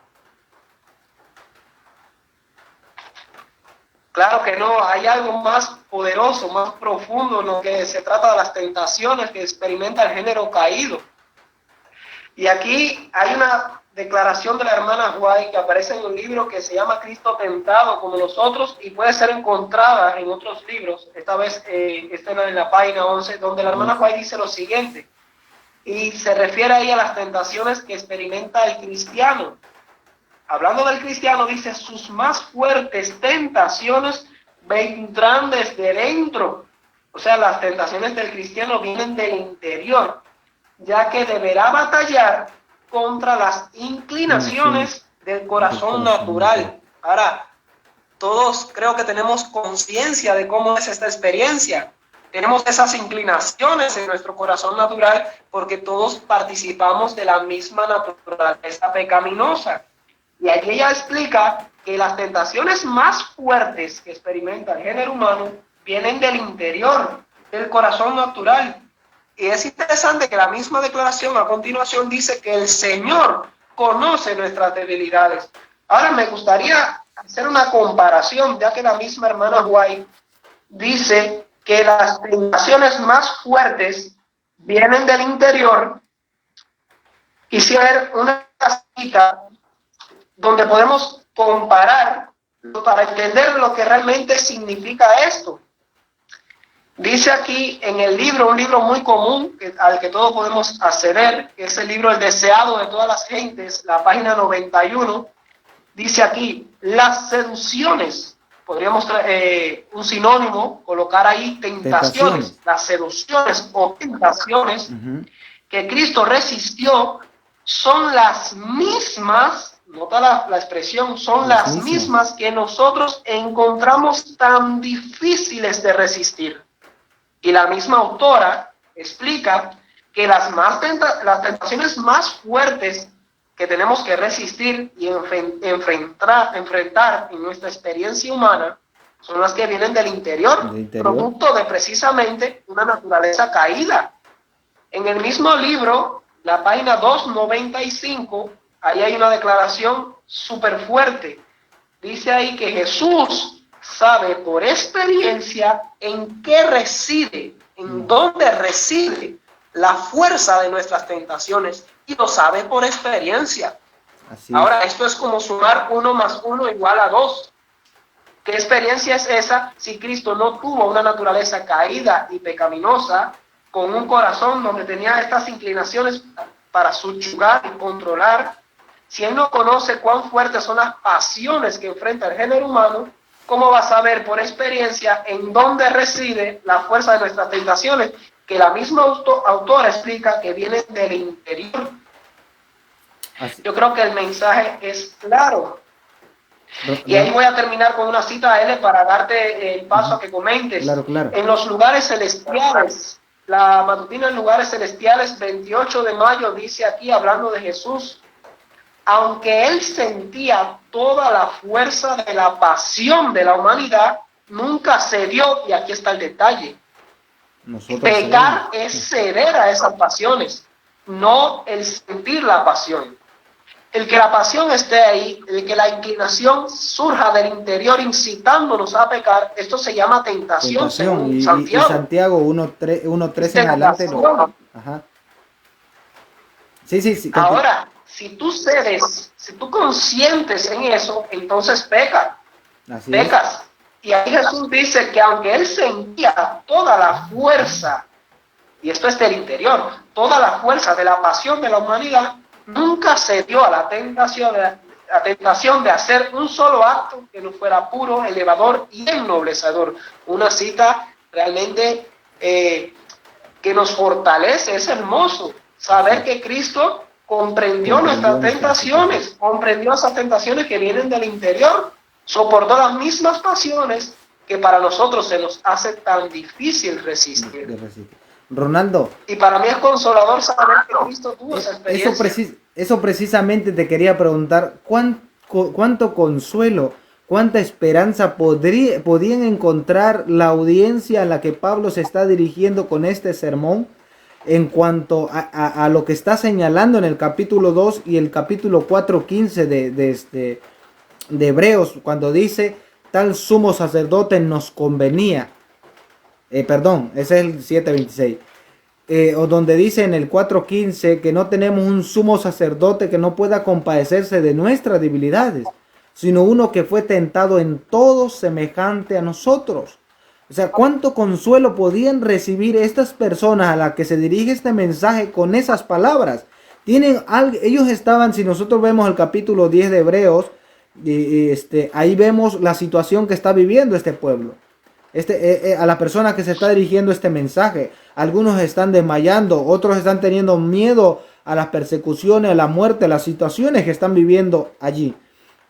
Claro que no, hay algo más poderoso, más profundo en lo que se trata de las tentaciones que experimenta el género caído. Y aquí hay una declaración de la hermana White que aparece en un libro que se llama Cristo tentado como nosotros y puede ser encontrada en otros libros. Esta vez está en la página 11, donde la hermana White dice lo siguiente, y se refiere ahí a las tentaciones que experimenta el cristiano. Hablando del cristiano, dice, sus más fuertes tentaciones vendrán desde dentro. O sea, las tentaciones del cristiano vienen del interior, ya que deberá batallar contra las inclinaciones del corazón natural. Ahora, todos creo que tenemos conciencia de cómo es esta experiencia. Tenemos esas inclinaciones en nuestro corazón natural porque todos participamos de la misma naturaleza pecaminosa. Y aquí ella explica que las tentaciones más fuertes que experimenta el género humano vienen del interior, del corazón natural. Y es interesante que la misma declaración a continuación dice que el Señor conoce nuestras debilidades. Ahora me gustaría hacer una comparación, ya que la misma hermana White dice que las tentaciones más fuertes vienen del interior. Quisiera ver una cita donde podemos comparar para entender lo que realmente significa esto. Dice aquí en el libro, un libro muy común al que todos podemos acceder, que es el libro El Deseado de todas las gentes, la página 91, dice aquí, las seducciones, podríamos un sinónimo, colocar ahí tentaciones, las seducciones o tentaciones que Cristo resistió son las mismas, nota la expresión, son las mismas que nosotros encontramos tan difíciles de resistir. Y la misma autora explica que las tentaciones más fuertes que tenemos que resistir y enfrentar en nuestra experiencia humana son las que vienen del interior, producto de precisamente una naturaleza caída. En el mismo libro, la página 295, ahí hay una declaración súper fuerte. Dice ahí que Jesús sabe por experiencia en qué reside, en dónde reside la fuerza de nuestras tentaciones, y lo sabe por experiencia. Ahora, esto es como sumar 1 más 1 igual a 2. ¿Qué experiencia es esa si Cristo no tuvo una naturaleza caída y pecaminosa, con un corazón donde tenía estas inclinaciones para subyugar y controlar? Si Él no conoce cuán fuertes son las pasiones que enfrenta el género humano, ¿cómo va a saber por experiencia en dónde reside la fuerza de nuestras tentaciones? Que la misma autora explica que viene del interior. Yo creo que el mensaje es claro. Y ahí voy a terminar con una cita a L para darte el paso a que comentes. Claro. En los lugares celestiales, la matutina en lugares celestiales, 28 de mayo, dice aquí, hablando de Jesús, aunque él sentía toda la fuerza de la pasión de la humanidad, nunca cedió, y aquí está el detalle. Pecar es ceder a esas pasiones, no el sentir la pasión. El que la pasión esté ahí, el que la inclinación surja del interior incitándonos a pecar, esto se llama tentación, según Santiago. Y Santiago 1:13 en adelante. Ajá. Sí. Ahora, si tú cedes, si tú consientes en eso, entonces pecas. Y ahí Jesús dice que aunque él sentía toda la fuerza, y esto es del interior, toda la fuerza de la pasión de la humanidad, nunca cedió a la tentación de hacer un solo acto que no fuera puro, elevador y ennoblecedor. Una cita realmente que nos fortalece. Es hermoso saber que Cristo comprendió nuestras tentaciones, comprendió esas tentaciones que vienen del interior, soportó las mismas pasiones que para nosotros se nos hace tan difícil resistir. Ronaldo. Y para mí es consolador saber que Cristo tuvo esa experiencia. Eso precisamente te quería preguntar, ¿cuánto consuelo, cuánta esperanza podían encontrar la audiencia a la que Pablo se está dirigiendo con este sermón en cuanto a lo que está señalando en el capítulo 2 y el capítulo 4:15 de Hebreos, cuando dice, tal sumo sacerdote nos convenía? Perdón, ese es el 7:26. O donde dice en el 4:15 que no tenemos un sumo sacerdote que no pueda compadecerse de nuestras debilidades, sino uno que fue tentado en todo semejante a nosotros. O sea, cuánto consuelo podían recibir estas personas a las que se dirige este mensaje con esas palabras. Ellos estaban, si nosotros vemos el capítulo 10 de Hebreos, ahí vemos la situación que está viviendo este pueblo. A la persona que se está dirigiendo este mensaje. Algunos están desmayando, otros están teniendo miedo a las persecuciones, a la muerte, a las situaciones que están viviendo allí.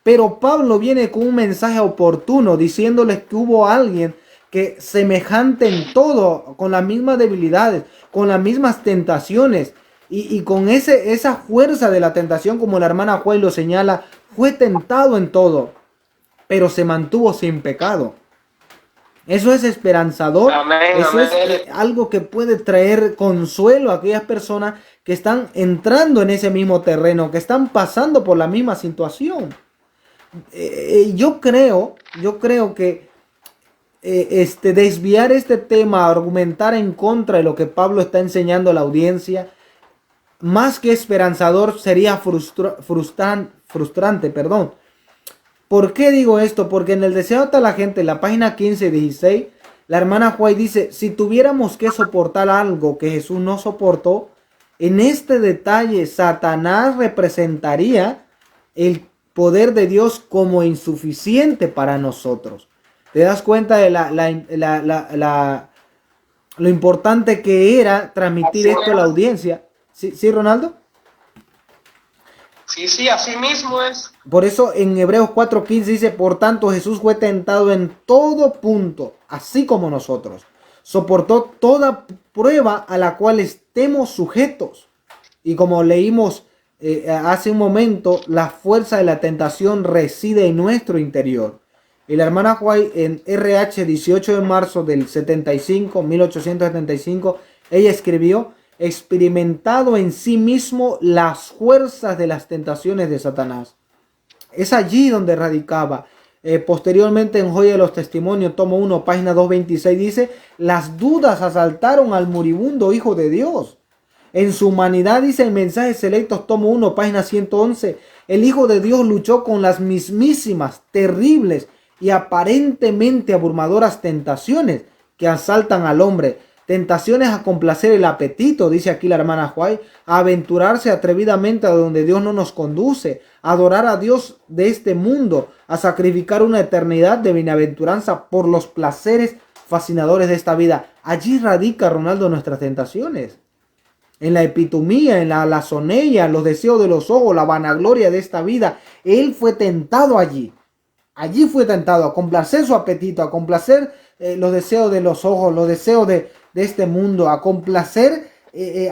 Pero Pablo viene con un mensaje oportuno, diciéndoles que hubo alguien que semejante en todo, con las mismas debilidades, con las mismas tentaciones, y con esa fuerza de la tentación, como la hermana Juay lo señala, fue tentado en todo, pero se mantuvo sin pecado. Eso es esperanzador. Eso es algo que puede traer consuelo a aquellas personas que están entrando en ese mismo terreno, que están pasando por la misma situación. Yo creo que desviar este tema, argumentar en contra de lo que Pablo está enseñando a la audiencia, más que esperanzador, sería frustrante. ¿Por qué digo esto? Porque en el Deseo de la Gente, en la página 15 y 16, la hermana Juay dice, si tuviéramos que soportar algo que Jesús no soportó, en este detalle Satanás representaría el poder de Dios como insuficiente para nosotros. ¿Te das cuenta de lo importante que era transmitir esto a la audiencia? ¿Sí, Ronaldo? Sí, así mismo es. Por eso en Hebreos 4:15 dice, por tanto Jesús fue tentado en todo punto, así como nosotros. Soportó toda prueba a la cual estemos sujetos. Y como leímos hace un momento, la fuerza de la tentación reside en nuestro interior. Y la hermana Juay en RH 18 de marzo del 1875, ella escribió, experimentado en sí mismo las fuerzas de las tentaciones de Satanás. Es allí donde radicaba. Posteriormente en Joya de los Testimonios, tomo 1, página 226, dice, las dudas asaltaron al moribundo Hijo de Dios. En su humanidad, dice el Mensajes Selectos, tomo 1, página 111, el Hijo de Dios luchó con las mismísimas, terribles y aparentemente abrumadoras tentaciones que asaltan al hombre. Tentaciones a complacer el apetito, dice aquí la hermana Juay, a aventurarse atrevidamente a donde Dios no nos conduce, a adorar a Dios de este mundo, a sacrificar una eternidad de bienaventuranza por los placeres fascinadores de esta vida. Allí radica, Ronaldo, nuestras tentaciones. En la epitomía, en la alazonía, los deseos de los ojos, la vanagloria de esta vida. Él fue tentado allí. Allí fue tentado a complacer su apetito, a complacer los deseos de los ojos, los deseos de este mundo, a complacer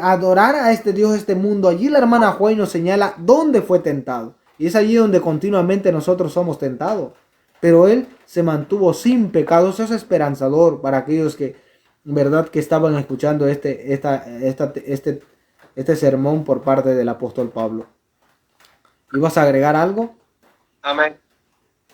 adorar a este Dios, este mundo. Allí la hermana Juay nos señala dónde fue tentado. Y es allí donde continuamente nosotros somos tentados. Pero él se mantuvo sin pecado. Eso es esperanzador para aquellos que, en verdad, que estaban escuchando este sermón por parte del apóstol Pablo. ¿Ibas a agregar algo? Amén.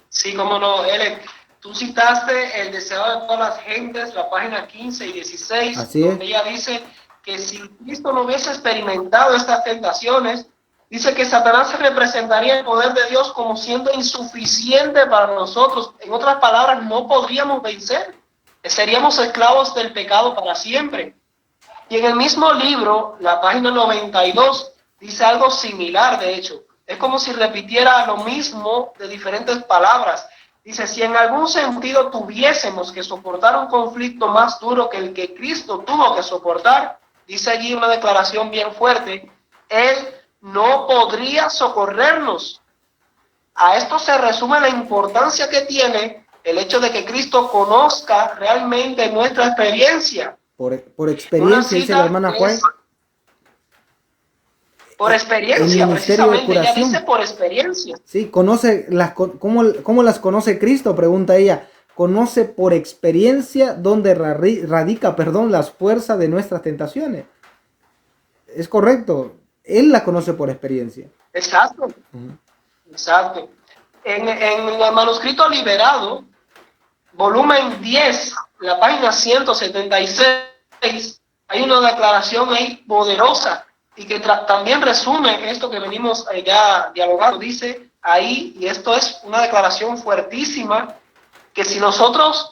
Sí, cómo no, Elec. Tú citaste el deseo de todas las gentes, la página 15 y 16, Así donde es. ella dice que si Cristo no hubiese experimentado estas tentaciones, dice que Satanás representaría el poder de Dios como siendo insuficiente para nosotros. En otras palabras, no podríamos vencer. Seríamos esclavos del pecado para siempre. Y en el mismo libro, la página 92, dice algo similar, de hecho. Es como si repitiera lo mismo de diferentes palabras. Dice, si en algún sentido tuviésemos que soportar un conflicto más duro que el que Cristo tuvo que soportar, dice allí una declaración bien fuerte, Él no podría socorrernos. A esto se resume la importancia que tiene el hecho de que Cristo conozca realmente nuestra experiencia. Por Una experiencia, dice la cita hermana que Juay, es por el experiencia, ministerio de precisamente. Ella dice curación. por experiencia. Sí, conoce cómo las conoce Cristo, pregunta ella. Conoce por experiencia dónde radica, las fuerzas de nuestras tentaciones. Es correcto. Él la conoce por experiencia. Exacto, exacto. En el manuscrito liberado, volumen 10, la página 176, hay una declaración ahí poderosa y que también resume esto que venimos ya dialogando. Dice ahí, y esto es una declaración fuertísima, que si nosotros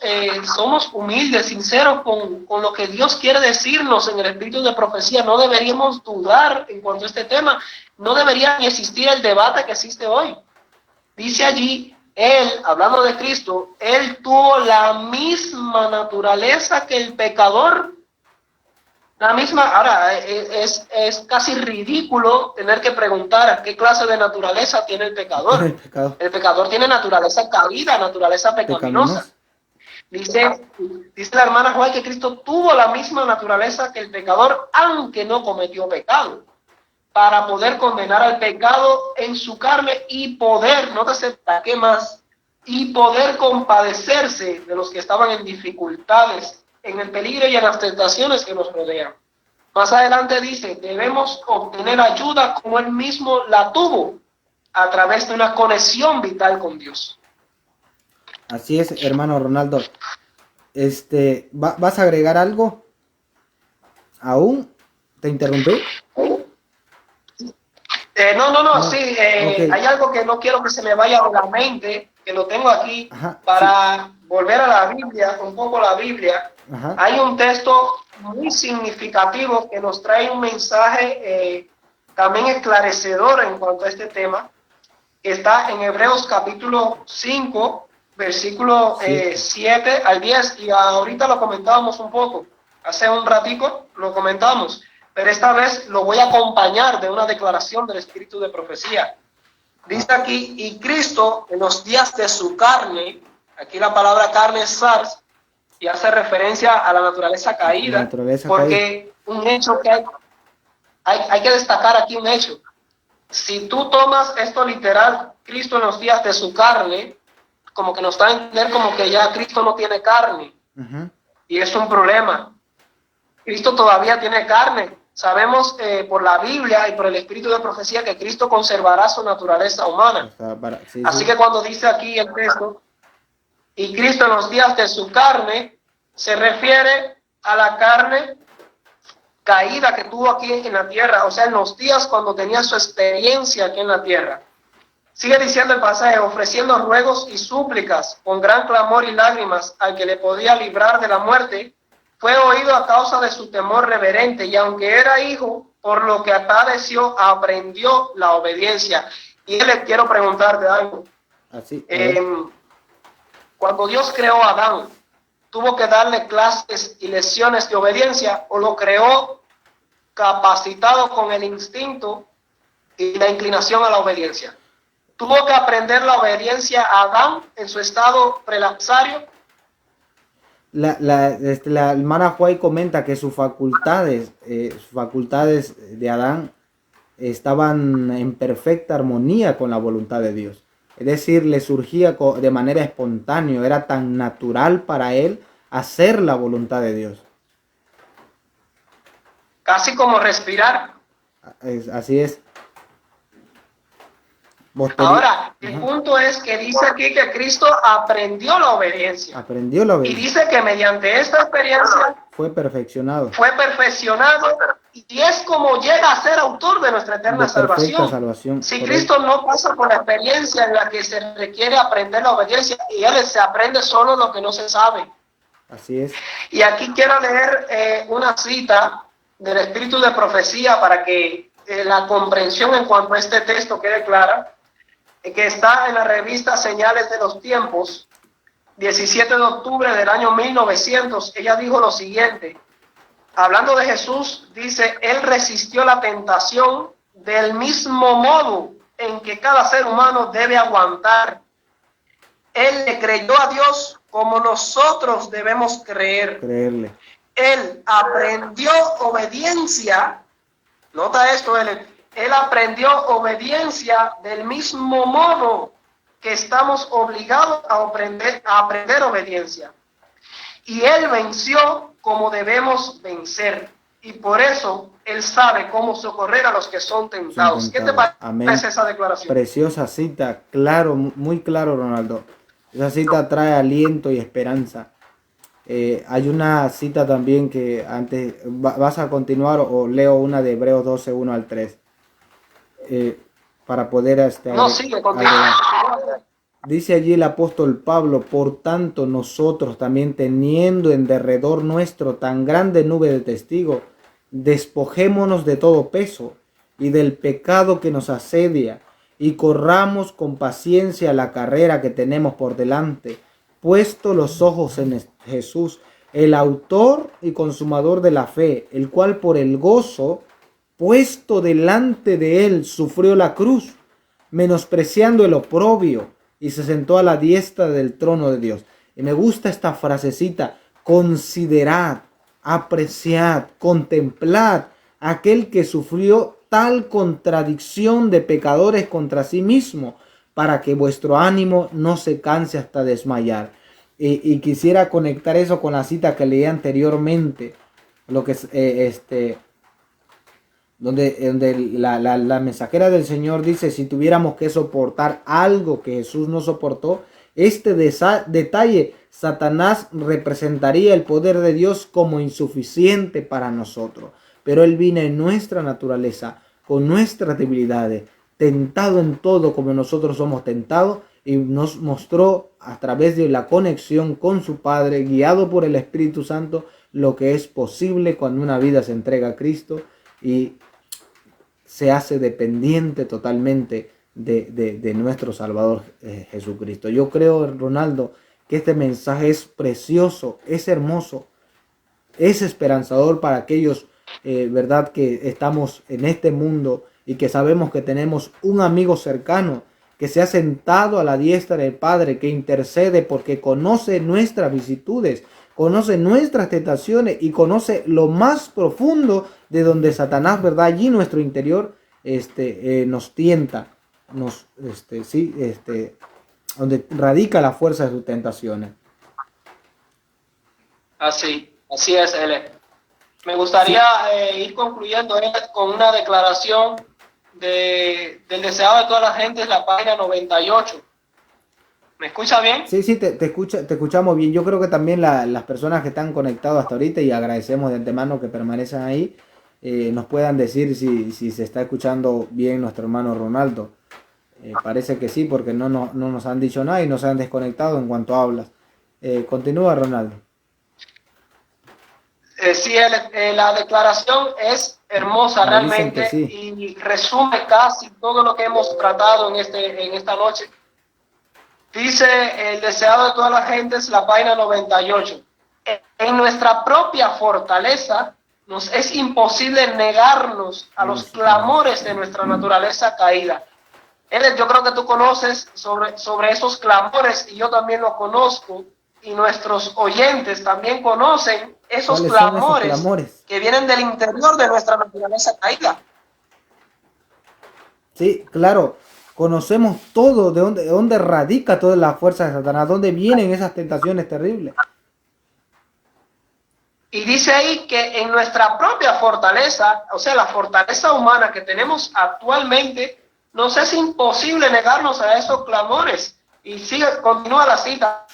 somos humildes, sinceros con lo que Dios quiere decirnos en el espíritu de profecía, no deberíamos dudar en cuanto a este tema, no debería ni existir el debate que existe hoy. Dice allí, Él, hablando de Cristo, Él tuvo la misma naturaleza que el pecador. La misma, ahora, es casi ridículo tener que preguntar qué clase de naturaleza tiene el pecador. El pecado El pecador tiene naturaleza caída, naturaleza pecaminosa. pecaminoso. Dice la hermana Juan que Cristo tuvo la misma naturaleza que el pecador, aunque no cometió pecado, para poder condenar al pecado en su carne y poder, nótese, ¿para qué más? Y poder compadecerse de los que estaban en dificultades, en el peligro y en las tentaciones que nos rodean. Más adelante dice, debemos obtener ayuda como Él mismo la tuvo, a través de una conexión vital con Dios. Así es, hermano Ronaldo. ¿Vas a agregar algo? ¿Aún? ¿Te interrumpí? No, sí, Okay. hay algo que no quiero que se me vaya de la mente, que lo tengo aquí, Ajá, para volver a la Biblia, un poco la Biblia. ajá. Hay un texto muy significativo que nos trae un mensaje también esclarecedor en cuanto a este tema, que está en Hebreos capítulo 5, versículo 7 al 10, y ahorita lo comentábamos un poco, hace un ratico lo comentamos, pero esta vez lo voy a acompañar de una declaración del espíritu de profecía. Dice aquí, y Cristo en los días de su carne, aquí la palabra carne es sars, y hace referencia a la naturaleza caída, porque un hecho que hay que destacar aquí un hecho. Si tú tomas esto literal, Cristo en los días de su carne, como que nos da a entender como que ya Cristo no tiene carne. Y es un problema. Cristo todavía tiene carne. Sabemos por la Biblia y por el espíritu de profecía que Cristo conservará su naturaleza humana. Así que cuando dice aquí el texto, y Cristo en los días de su carne, se refiere a la carne caída que tuvo aquí en la tierra, o sea, en los días cuando tenía su experiencia aquí en la tierra. Sigue diciendo el pasaje, ofreciendo ruegos y súplicas con gran clamor y lágrimas al que le podía librar de la muerte, fue oído a causa de su temor reverente, y aunque era hijo, por lo que padeció, aprendió la obediencia. Y le quiero preguntarte algo. Cuando Dios creó a Adán, ¿tuvo que darle clases y lecciones de obediencia, o lo creó capacitado con el instinto y la inclinación a la obediencia? ¿Tuvo que aprender la obediencia a Adán en su estado prelapsario? La hermana White comenta que sus facultades de Adán estaban en perfecta armonía con la voluntad de Dios. Es decir, le surgía de manera espontánea, era tan natural para él hacer la voluntad de Dios. Casi como respirar. Así es. Ahora, el Ajá. punto es que dice aquí que Cristo aprendió la obediencia. Aprendió la Y obediencia. dice que mediante esta experiencia Fue perfeccionado. fue perfeccionado y es como llega a ser autor de nuestra De eterna perfecta salvación. salvación. Si Correcto. Cristo no pasa por la experiencia en la que se requiere aprender la obediencia, y él se aprende solo lo que no se sabe. Así es. Y aquí quiero leer una cita del Espíritu de Profecía para que la comprensión en cuanto a este texto quede clara, que está en la revista Señales de los Tiempos, 17 de octubre del año 1900. Ella dijo lo siguiente, hablando de Jesús, dice, él resistió la tentación del mismo modo en que cada ser humano debe aguantar. Él le creyó a Dios como nosotros debemos Creerle. Él aprendió obediencia. Nota esto, él aprendió obediencia del mismo modo que estamos obligados a aprender obediencia. Y él venció como debemos vencer. Y por eso él sabe cómo socorrer a los que son tentados. ¿Qué te parece esa declaración? Preciosa cita, claro, muy claro, Ronaldo. Esa cita trae aliento y esperanza. Hay una cita también que antes, ¿vas a continuar o leo una de Hebreos 12, 1 al 3? Para poder... No, sigue, continúa. Dice allí el apóstol Pablo, por tanto nosotros también teniendo en derredor nuestro tan grande nube de testigos, despojémonos de todo peso y del pecado que nos asedia y corramos con paciencia la carrera que tenemos por delante, puesto los ojos en Jesús, el autor y consumador de la fe, el cual por el gozo puesto delante de él sufrió la cruz, menospreciando el oprobio, y se sentó a la diestra del trono de Dios. Y me gusta esta frasecita, considerad, apreciad, contemplad aquel que sufrió tal contradicción de pecadores contra sí mismo, para que vuestro ánimo no se canse hasta desmayar. Y quisiera conectar eso con la cita que leí anteriormente, lo que es donde la mensajera del Señor dice, si tuviéramos que soportar algo que Jesús no soportó, este detalle Satanás representaría el poder de Dios como insuficiente para nosotros. Pero Él vino en nuestra naturaleza, con nuestras debilidades, tentado en todo como nosotros somos tentados, y nos mostró a través de la conexión con su Padre, guiado por el Espíritu Santo, lo que es posible cuando una vida se entrega a Cristo y se hace dependiente totalmente de nuestro Salvador Jesucristo. Yo creo, Ronaldo, que este mensaje es precioso, es hermoso, es esperanzador para aquellos, verdad, que estamos en este mundo y que sabemos que tenemos un amigo cercano que se ha sentado a la diestra del Padre, que intercede porque conoce nuestras vicisitudes, conoce nuestras tentaciones y conoce lo más profundo de donde Satanás, verdad, allí nuestro interior nos tienta, donde radica la fuerza de sus tentaciones. Así es, L. Me gustaría ir concluyendo con una declaración del deseado de toda la gente, es la página 98. ¿Me escucha bien? Sí, te escuchamos bien. Yo creo que también las personas que están conectadas hasta ahorita, y agradecemos de antemano que permanezcan ahí, nos puedan decir si se está escuchando bien nuestro hermano Ronaldo. Parece que sí, porque no nos han dicho nada y nos han desconectado en cuanto hablas. Continúa, Ronaldo. Sí, la declaración es hermosa realmente Sí. y resume casi todo lo que hemos tratado en esta noche. Dice el deseado de toda la gente, es la página 98. En nuestra propia fortaleza nos es imposible negarnos a los clamores de nuestra naturaleza caída. Yo creo que tú conoces sobre esos clamores y yo también lo conozco, y nuestros oyentes también conocen esos ¿Cuáles son esos clamores clamores? que vienen del interior de nuestra naturaleza caída. Sí, claro, conocemos todo, de dónde radica toda la fuerza de Satanás, dónde vienen esas tentaciones terribles. Y dice ahí que en nuestra propia fortaleza, o sea, la fortaleza humana que tenemos actualmente, nos es imposible negarnos a esos clamores. Y sigue, continúa la cita,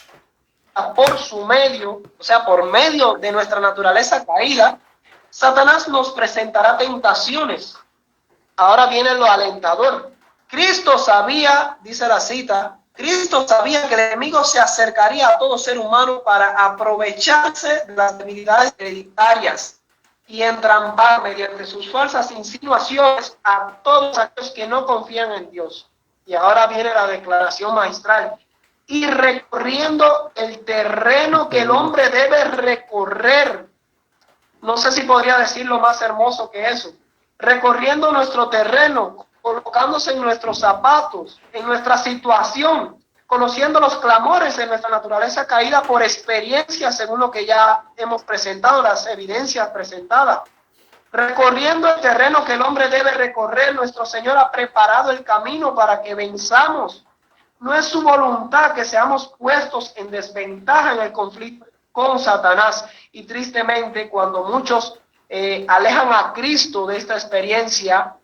por su medio, o sea, por medio de nuestra naturaleza caída, Satanás nos presentará tentaciones. Ahora viene lo alentador. Cristo sabía, dice la cita, Cristo sabía que el enemigo se acercaría a todo ser humano para aprovecharse de las debilidades hereditarias y entrampar mediante sus falsas insinuaciones a todos aquellos que no confían en Dios. Y ahora viene la declaración magistral. Y recorriendo el terreno que el hombre debe recorrer. No sé si podría decirlo más hermoso que eso. Recorriendo nuestro terreno, colocándose en nuestros zapatos, en nuestra situación, conociendo los clamores de nuestra naturaleza caída por experiencia, según lo que ya hemos presentado, las evidencias presentadas. Recorriendo el terreno que el hombre debe recorrer, nuestro Señor ha preparado el camino para que venzamos. No es su voluntad que seamos puestos en desventaja en el conflicto con Satanás. Y tristemente, cuando muchos alejan a Cristo de esta experiencia,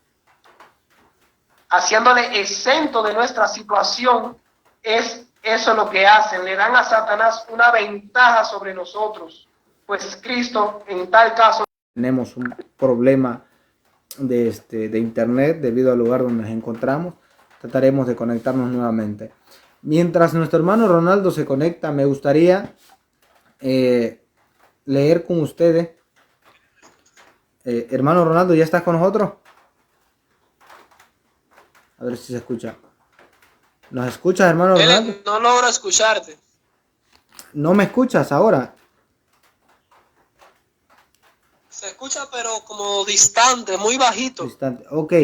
haciéndole exento de nuestra situación, es eso lo que hacen. Le dan a Satanás una ventaja sobre nosotros. Pues Cristo, en tal caso, Tenemos un problema de internet debido al lugar donde nos encontramos. Trataremos de conectarnos nuevamente. Mientras nuestro hermano Ronaldo se conecta, me gustaría leer con ustedes. Hermano Ronaldo, ¿ya estás con nosotros? A ver si se escucha. ¿Nos escuchas, hermano Ronaldo? No logro escucharte. ¿No me escuchas ahora? Se escucha, pero como distante, muy bajito. Distante. Ok.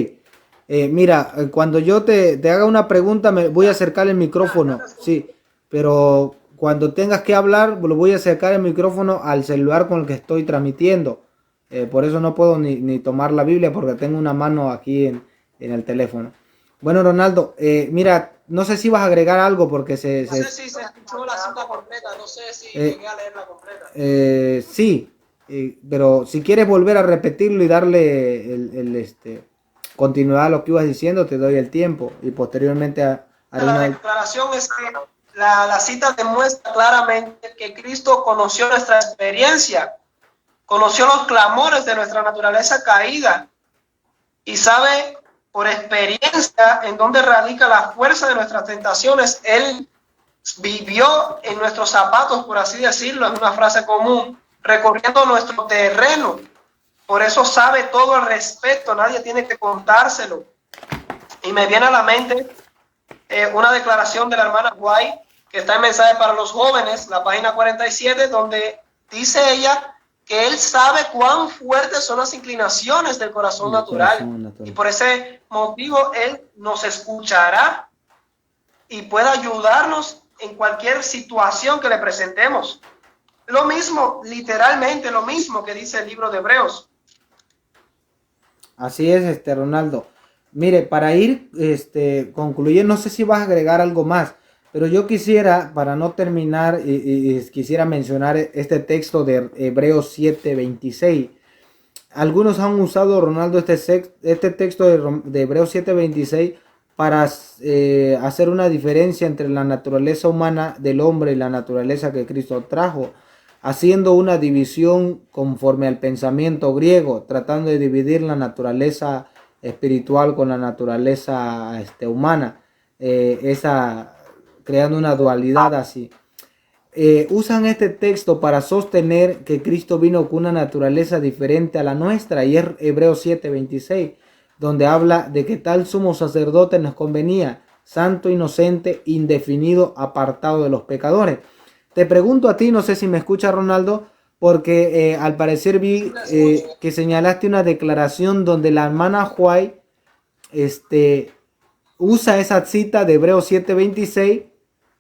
Mira, cuando yo te haga una pregunta, me voy a acercar el micrófono. Sí, pero cuando tengas que hablar, lo voy a acercar el micrófono al celular con el que estoy transmitiendo. Por eso no puedo ni tomar la Biblia porque tengo una mano aquí en el teléfono. Bueno, Ronaldo, mira, no sé si vas a agregar algo porque No sé si se escuchó la cita completa, no sé si llegué a leerla completa. Sí, pero si quieres volver a repetirlo y darle continuidad a lo que ibas diciendo, te doy el tiempo y posteriormente haré La una... declaración es que la cita demuestra claramente que Cristo conoció nuestra experiencia, conoció los clamores de nuestra naturaleza caída y sabe por experiencia en dónde radica la fuerza de nuestras tentaciones. Él vivió en nuestros zapatos, por así decirlo, es una frase común, recorriendo nuestro terreno. Por eso sabe todo al respecto, nadie tiene que contárselo. Y me viene a la mente una declaración de la hermana White, que está en Mensaje para los Jóvenes, la página 47, donde dice ella que él sabe cuán fuertes son las inclinaciones del corazón natural. Y por ese motivo él nos escuchará y puede ayudarnos en cualquier situación que le presentemos. Lo mismo, literalmente lo mismo que dice el libro de Hebreos. Así es, Ronaldo. Mire, para ir concluyendo, no sé si vas a agregar algo más, pero yo quisiera, para no terminar, quisiera mencionar este texto de Hebreos 7:26. Algunos han usado, Ronaldo, este texto de Hebreos 7:26 para hacer una diferencia entre la naturaleza humana del hombre y la naturaleza que Cristo trajo, haciendo una división conforme al pensamiento griego, tratando de dividir la naturaleza espiritual con la naturaleza humana, creando una dualidad así. Usan este texto para sostener que Cristo vino con una naturaleza diferente a la nuestra, y es Hebreos 7:26, donde habla de que tal sumo sacerdote nos convenía, santo, inocente, indefinido, apartado de los pecadores. Te pregunto a ti, no sé si me escucha, Ronaldo, porque al parecer vi que señalaste una declaración donde la hermana White usa esa cita de Hebreos 7:26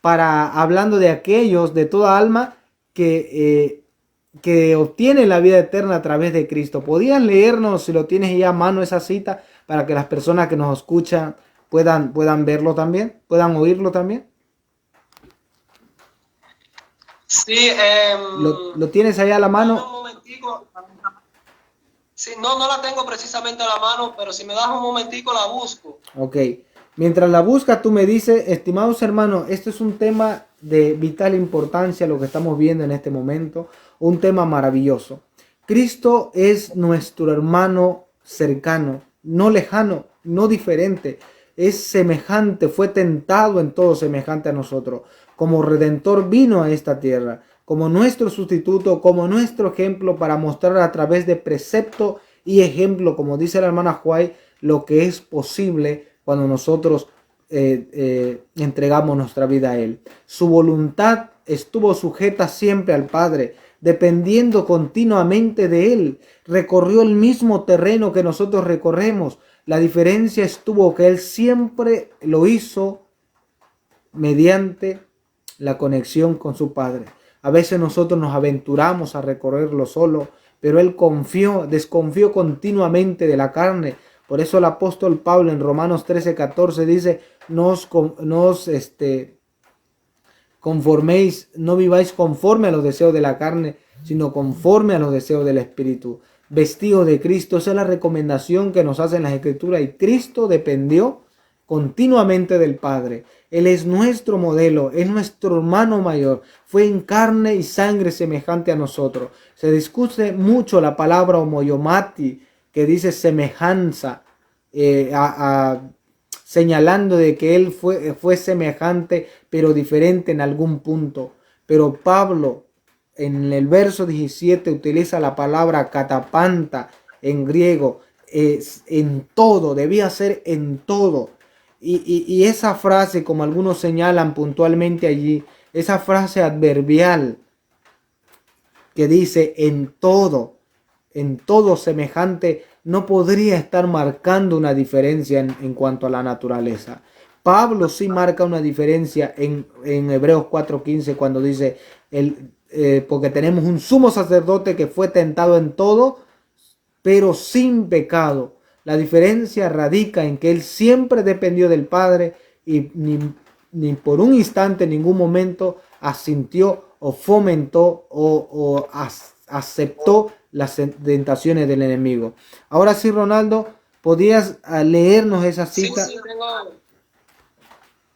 para hablando de aquellos de toda alma que obtienen la vida eterna a través de Cristo. ¿Podías leernos, si lo tienes ya a mano, esa cita para que las personas que nos escuchan puedan verlo también, puedan oírlo también? Sí, ¿Lo tienes ahí a la un mano? momentico. Sí, no la tengo precisamente a la mano, pero si me das un momentico la busco. Ok. Mientras la buscas, tú me dices, estimados hermanos, este es un tema de vital importancia, lo que estamos viendo en este momento, un tema maravilloso. Cristo es nuestro hermano cercano, no lejano, no diferente, es semejante, fue tentado en todo semejante a nosotros. Como redentor vino a esta tierra, como nuestro sustituto, como nuestro ejemplo para mostrar a través de precepto y ejemplo, como dice la hermana Juay, lo que es posible cuando nosotros entregamos nuestra vida a Él. Su voluntad estuvo sujeta siempre al Padre, dependiendo continuamente de Él. Recorrió el mismo terreno que nosotros recorremos. La diferencia estuvo que Él siempre lo hizo mediante la conexión con su Padre. A veces nosotros nos aventuramos a recorrerlo solo, pero Él desconfió continuamente de la carne. Por eso el apóstol Pablo en Romanos 13:14 dice, no os conforméis, no viváis conforme a los deseos de la carne, sino conforme a los deseos del Espíritu. Vestido de Cristo, esa es la recomendación que nos hacen las Escrituras, y Cristo dependió continuamente del Padre. Él es nuestro modelo, es nuestro hermano mayor, fue en carne y sangre semejante a nosotros. Se discute mucho la palabra homoiomati, que dice semejanza, señalando de que él fue semejante pero diferente en algún punto. Pero Pablo en el verso 17 utiliza la palabra catapanta en griego, en todo, debía ser en todo. Y esa frase, como algunos señalan puntualmente allí, esa frase adverbial que dice en todo semejante, no podría estar marcando una diferencia en cuanto a la naturaleza. Pablo sí marca una diferencia en Hebreos 4:15 cuando dice, porque tenemos un sumo sacerdote que fue tentado en todo, pero sin pecado. La diferencia radica en que él siempre dependió del Padre y ni por un instante, en ningún momento, asintió o fomentó o aceptó las tentaciones del enemigo. Ahora sí, Ronaldo, ¿podías leernos esa cita?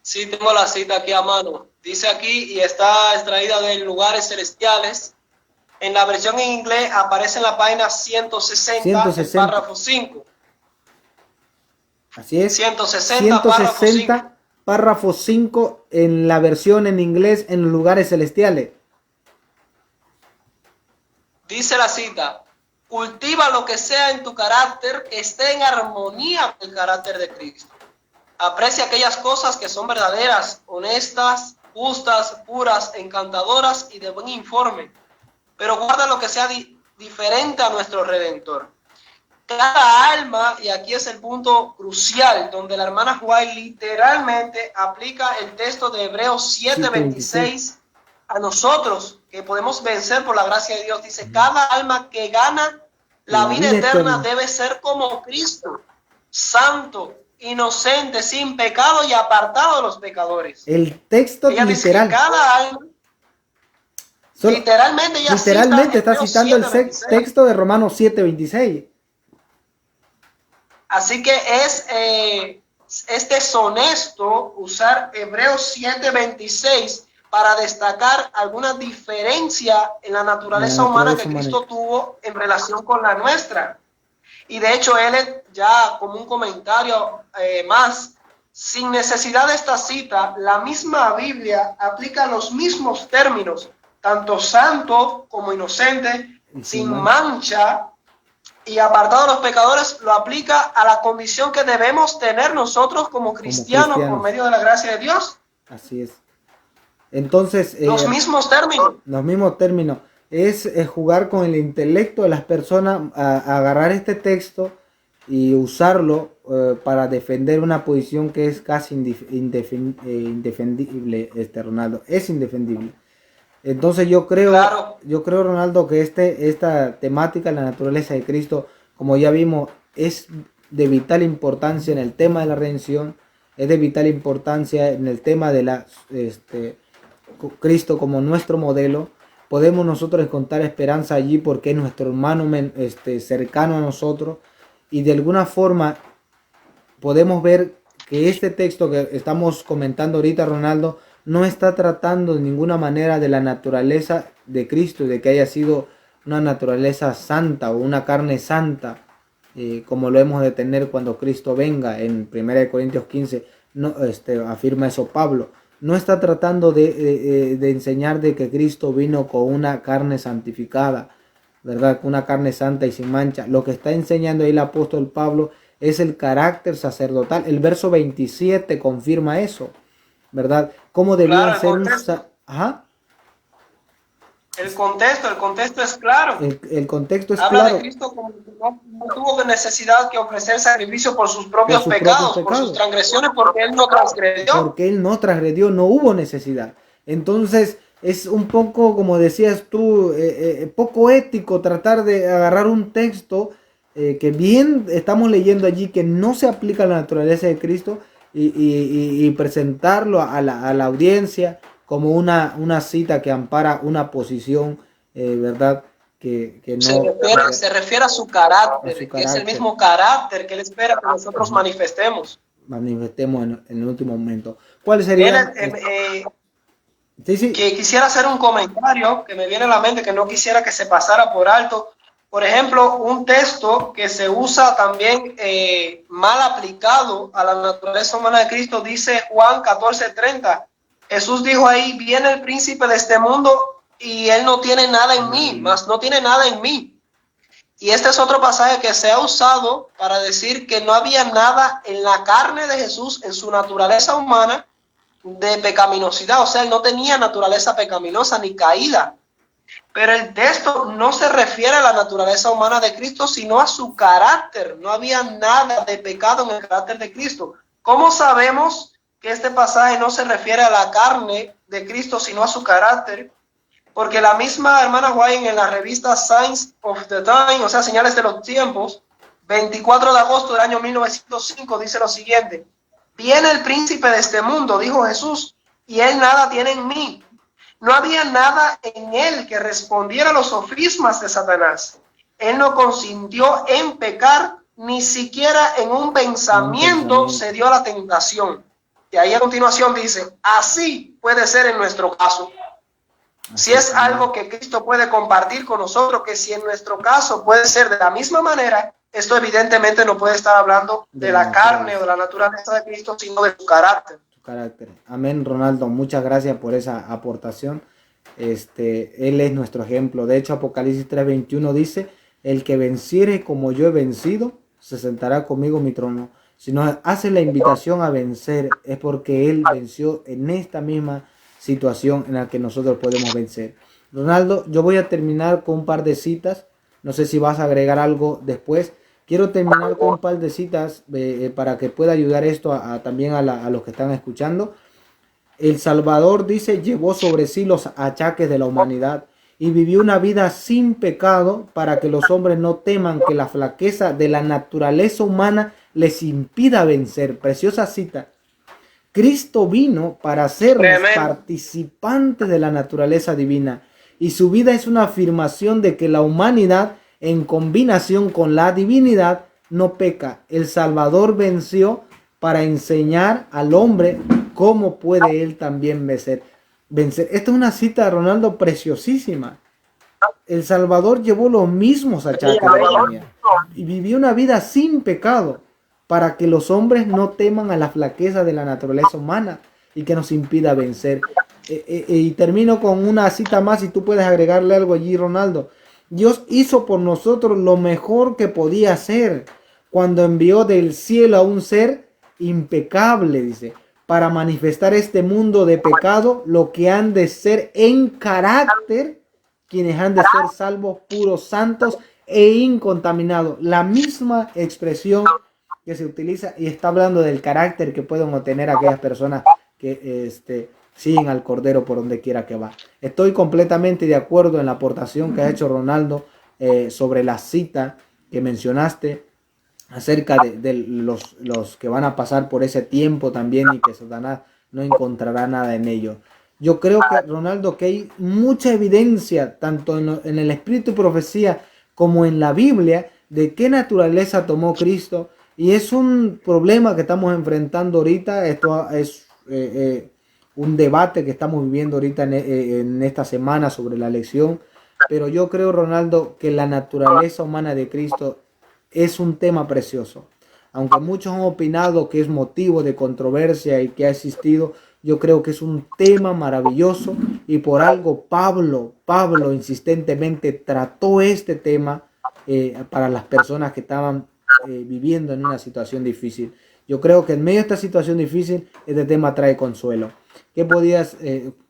Sí, tengo la cita aquí a mano. Dice aquí y está extraída de Lugares Celestiales. En la versión en inglés aparece en la página 160, el párrafo 5. Así es. 160, párrafo 5. Párrafo 5 en la versión en inglés en los Lugares Celestiales. Dice la cita, cultiva lo que sea en tu carácter que esté en armonía con el carácter de Cristo. Aprecia aquellas cosas que son verdaderas, honestas, justas, puras, encantadoras y de buen informe. Pero guarda lo que sea diferente a nuestro Redentor. Cada alma, y aquí es el punto crucial, donde la hermana Juárez literalmente aplica el texto de Hebreos 7:26 a nosotros, que podemos vencer por la gracia de Dios. Dice, cada alma que gana la vida eterna debe ser como Cristo, santo, inocente, sin pecado y apartado de los pecadores. El texto ella literal. Dice que cada alma, literalmente está citando el texto de Romanos 7:26. Así que es deshonesto usar Hebreos 7:26 para destacar alguna diferencia en la naturaleza humana que Cristo tuvo en relación con la nuestra. Y de hecho, él ya como un comentario más, sin necesidad de esta cita, la misma Biblia aplica los mismos términos, tanto santo como inocente, sin mancha y apartado de los pecadores, lo aplica a la condición que debemos tener nosotros como cristianos por medio de la gracia de Dios. Así es. Entonces, los mismos términos. Los mismos términos. Es jugar con el intelecto de las personas, a agarrar este texto y usarlo para defender una posición que es casi indefendible, Ronaldo, es indefendible. Entonces Claro, yo creo, Ronaldo, que esta temática, la naturaleza de Cristo, como ya vimos, es de vital importancia en el tema de la redención, es de vital importancia en el tema de Cristo como nuestro modelo. Podemos nosotros encontrar esperanza allí porque es nuestro hermano cercano a nosotros, y de alguna forma podemos ver que este texto que estamos comentando ahorita, Ronaldo, no está tratando de ninguna manera de la naturaleza de Cristo, de que haya sido una naturaleza santa o una carne santa, como lo hemos de tener cuando Cristo venga. En 1 Corintios 15 no, afirma eso Pablo. No está tratando de enseñar de que Cristo vino con una carne santificada, ¿verdad? Con una carne santa y sin mancha. Lo que está enseñando ahí el apóstol Pablo es el carácter sacerdotal. El verso 27 confirma eso, ¿verdad? ¿Cómo debía claro, ser un... Ajá. el contexto es claro. El contexto es Habla de claro. Cristo como que no tuvo necesidad que ofrecer sacrificio por sus Por propios sus propios pecados, por sus pecados. transgresiones, porque Él no transgredió. Porque él no transgredió, no hubo necesidad. Entonces es un poco, como decías tú, poco ético tratar de agarrar un texto que bien estamos leyendo allí, que no se aplica a la naturaleza de Cristo, y presentarlo a la audiencia como una cita que ampara una posición, ¿verdad? Que no... Se refiere a su carácter, a su que es el carácter mismo carácter que Él espera que nosotros manifestemos. manifestemos en el último momento. ¿Cuáles Él, serían? Sí, sí. que quisiera hacer un comentario que me viene a la mente, que no quisiera que se pasara por alto. Por ejemplo, un texto que se usa también mal aplicado a la naturaleza humana de Cristo, dice Juan 14:30. Jesús dijo ahí, viene el príncipe de este mundo y él no tiene nada en mí, mas no tiene nada en mí. Y este es otro pasaje que se ha usado para decir que no había nada en la carne de Jesús, en su naturaleza humana, de pecaminosidad. O sea, él no tenía naturaleza pecaminosa ni caída. Pero el texto no se refiere a la naturaleza humana de Cristo, sino a su carácter. No había nada de pecado en el carácter de Cristo. ¿Cómo sabemos que este pasaje no se refiere a la carne de Cristo, sino a su carácter? Porque la misma hermana White en la revista Signs of the Time, o sea, Señales de los Tiempos, 24 de agosto del año 1905, dice lo siguiente: viene el príncipe de este mundo, dijo Jesús, y él nada tiene en mí. No había nada en él que respondiera a los sofismas de Satanás. Él no consintió en pecar, ni siquiera en un pensamiento se dio a la tentación. Y ahí a continuación dice, así puede ser en nuestro caso. Si es algo que Cristo puede compartir con nosotros, que si en nuestro caso puede ser de la misma manera, esto evidentemente no puede estar hablando de la carne o de la naturaleza de Cristo, sino de su carácter. Amén, Ronaldo, muchas gracias por esa aportación. Él es nuestro ejemplo. De hecho, Apocalipsis 3:21 dice, el que venciere como yo he vencido, se sentará conmigo en mi trono. Si nos hace la invitación a vencer, es porque él venció en esta misma situación en la que nosotros podemos vencer. Ronaldo, yo voy a terminar con un par de citas. No sé si vas a agregar algo después. Quiero terminar con un par de citas para que pueda ayudar esto también a los que están escuchando. El Salvador, dice, llevó sobre sí los achaques de la humanidad y vivió una vida sin pecado para que los hombres no teman que la flaqueza de la naturaleza humana les impida vencer. Preciosa cita. Cristo vino para hacernos participantes de la naturaleza divina, y su vida es una afirmación de que la humanidad, en combinación con la divinidad, no peca. El Salvador venció para enseñar al hombre cómo puede él también vencer. Esta es una cita de Ronaldo preciosísima. El Salvador llevó los mismos achaques de la humanidad y vivió una vida sin pecado para que los hombres no teman a la flaqueza de la naturaleza humana y que nos impida vencer. Y termino con una cita más, y tú puedes agregarle algo allí, Ronaldo. Dios hizo por nosotros lo mejor que podía hacer cuando envió del cielo a un ser impecable, dice, para manifestar este mundo de pecado lo que han de ser en carácter quienes han de ser salvos, puros, santos e incontaminado. La misma expresión que se utiliza y está hablando del carácter que pueden obtener aquellas personas que siguen al Cordero por donde quiera que va. Estoy completamente de acuerdo en la aportación que ha hecho Ronaldo sobre la cita que mencionaste acerca de los que van a pasar por ese tiempo también y que Satanás no encontrará nada en ellos. Yo creo que, Ronaldo, que hay mucha evidencia, tanto en el Espíritu y Profecía como en la Biblia, de qué naturaleza tomó Cristo. Y es un problema que estamos enfrentando ahorita. Esto es un debate que estamos viviendo ahorita en esta semana sobre la elección. Pero yo creo, Ronaldo, que la naturaleza humana de Cristo es un tema precioso. Aunque muchos han opinado que es motivo de controversia y que ha existido, yo creo que es un tema maravilloso y por algo Pablo insistentemente trató este tema para las personas que estaban viviendo en una situación difícil. Yo creo que en medio de esta situación difícil, este tema trae consuelo.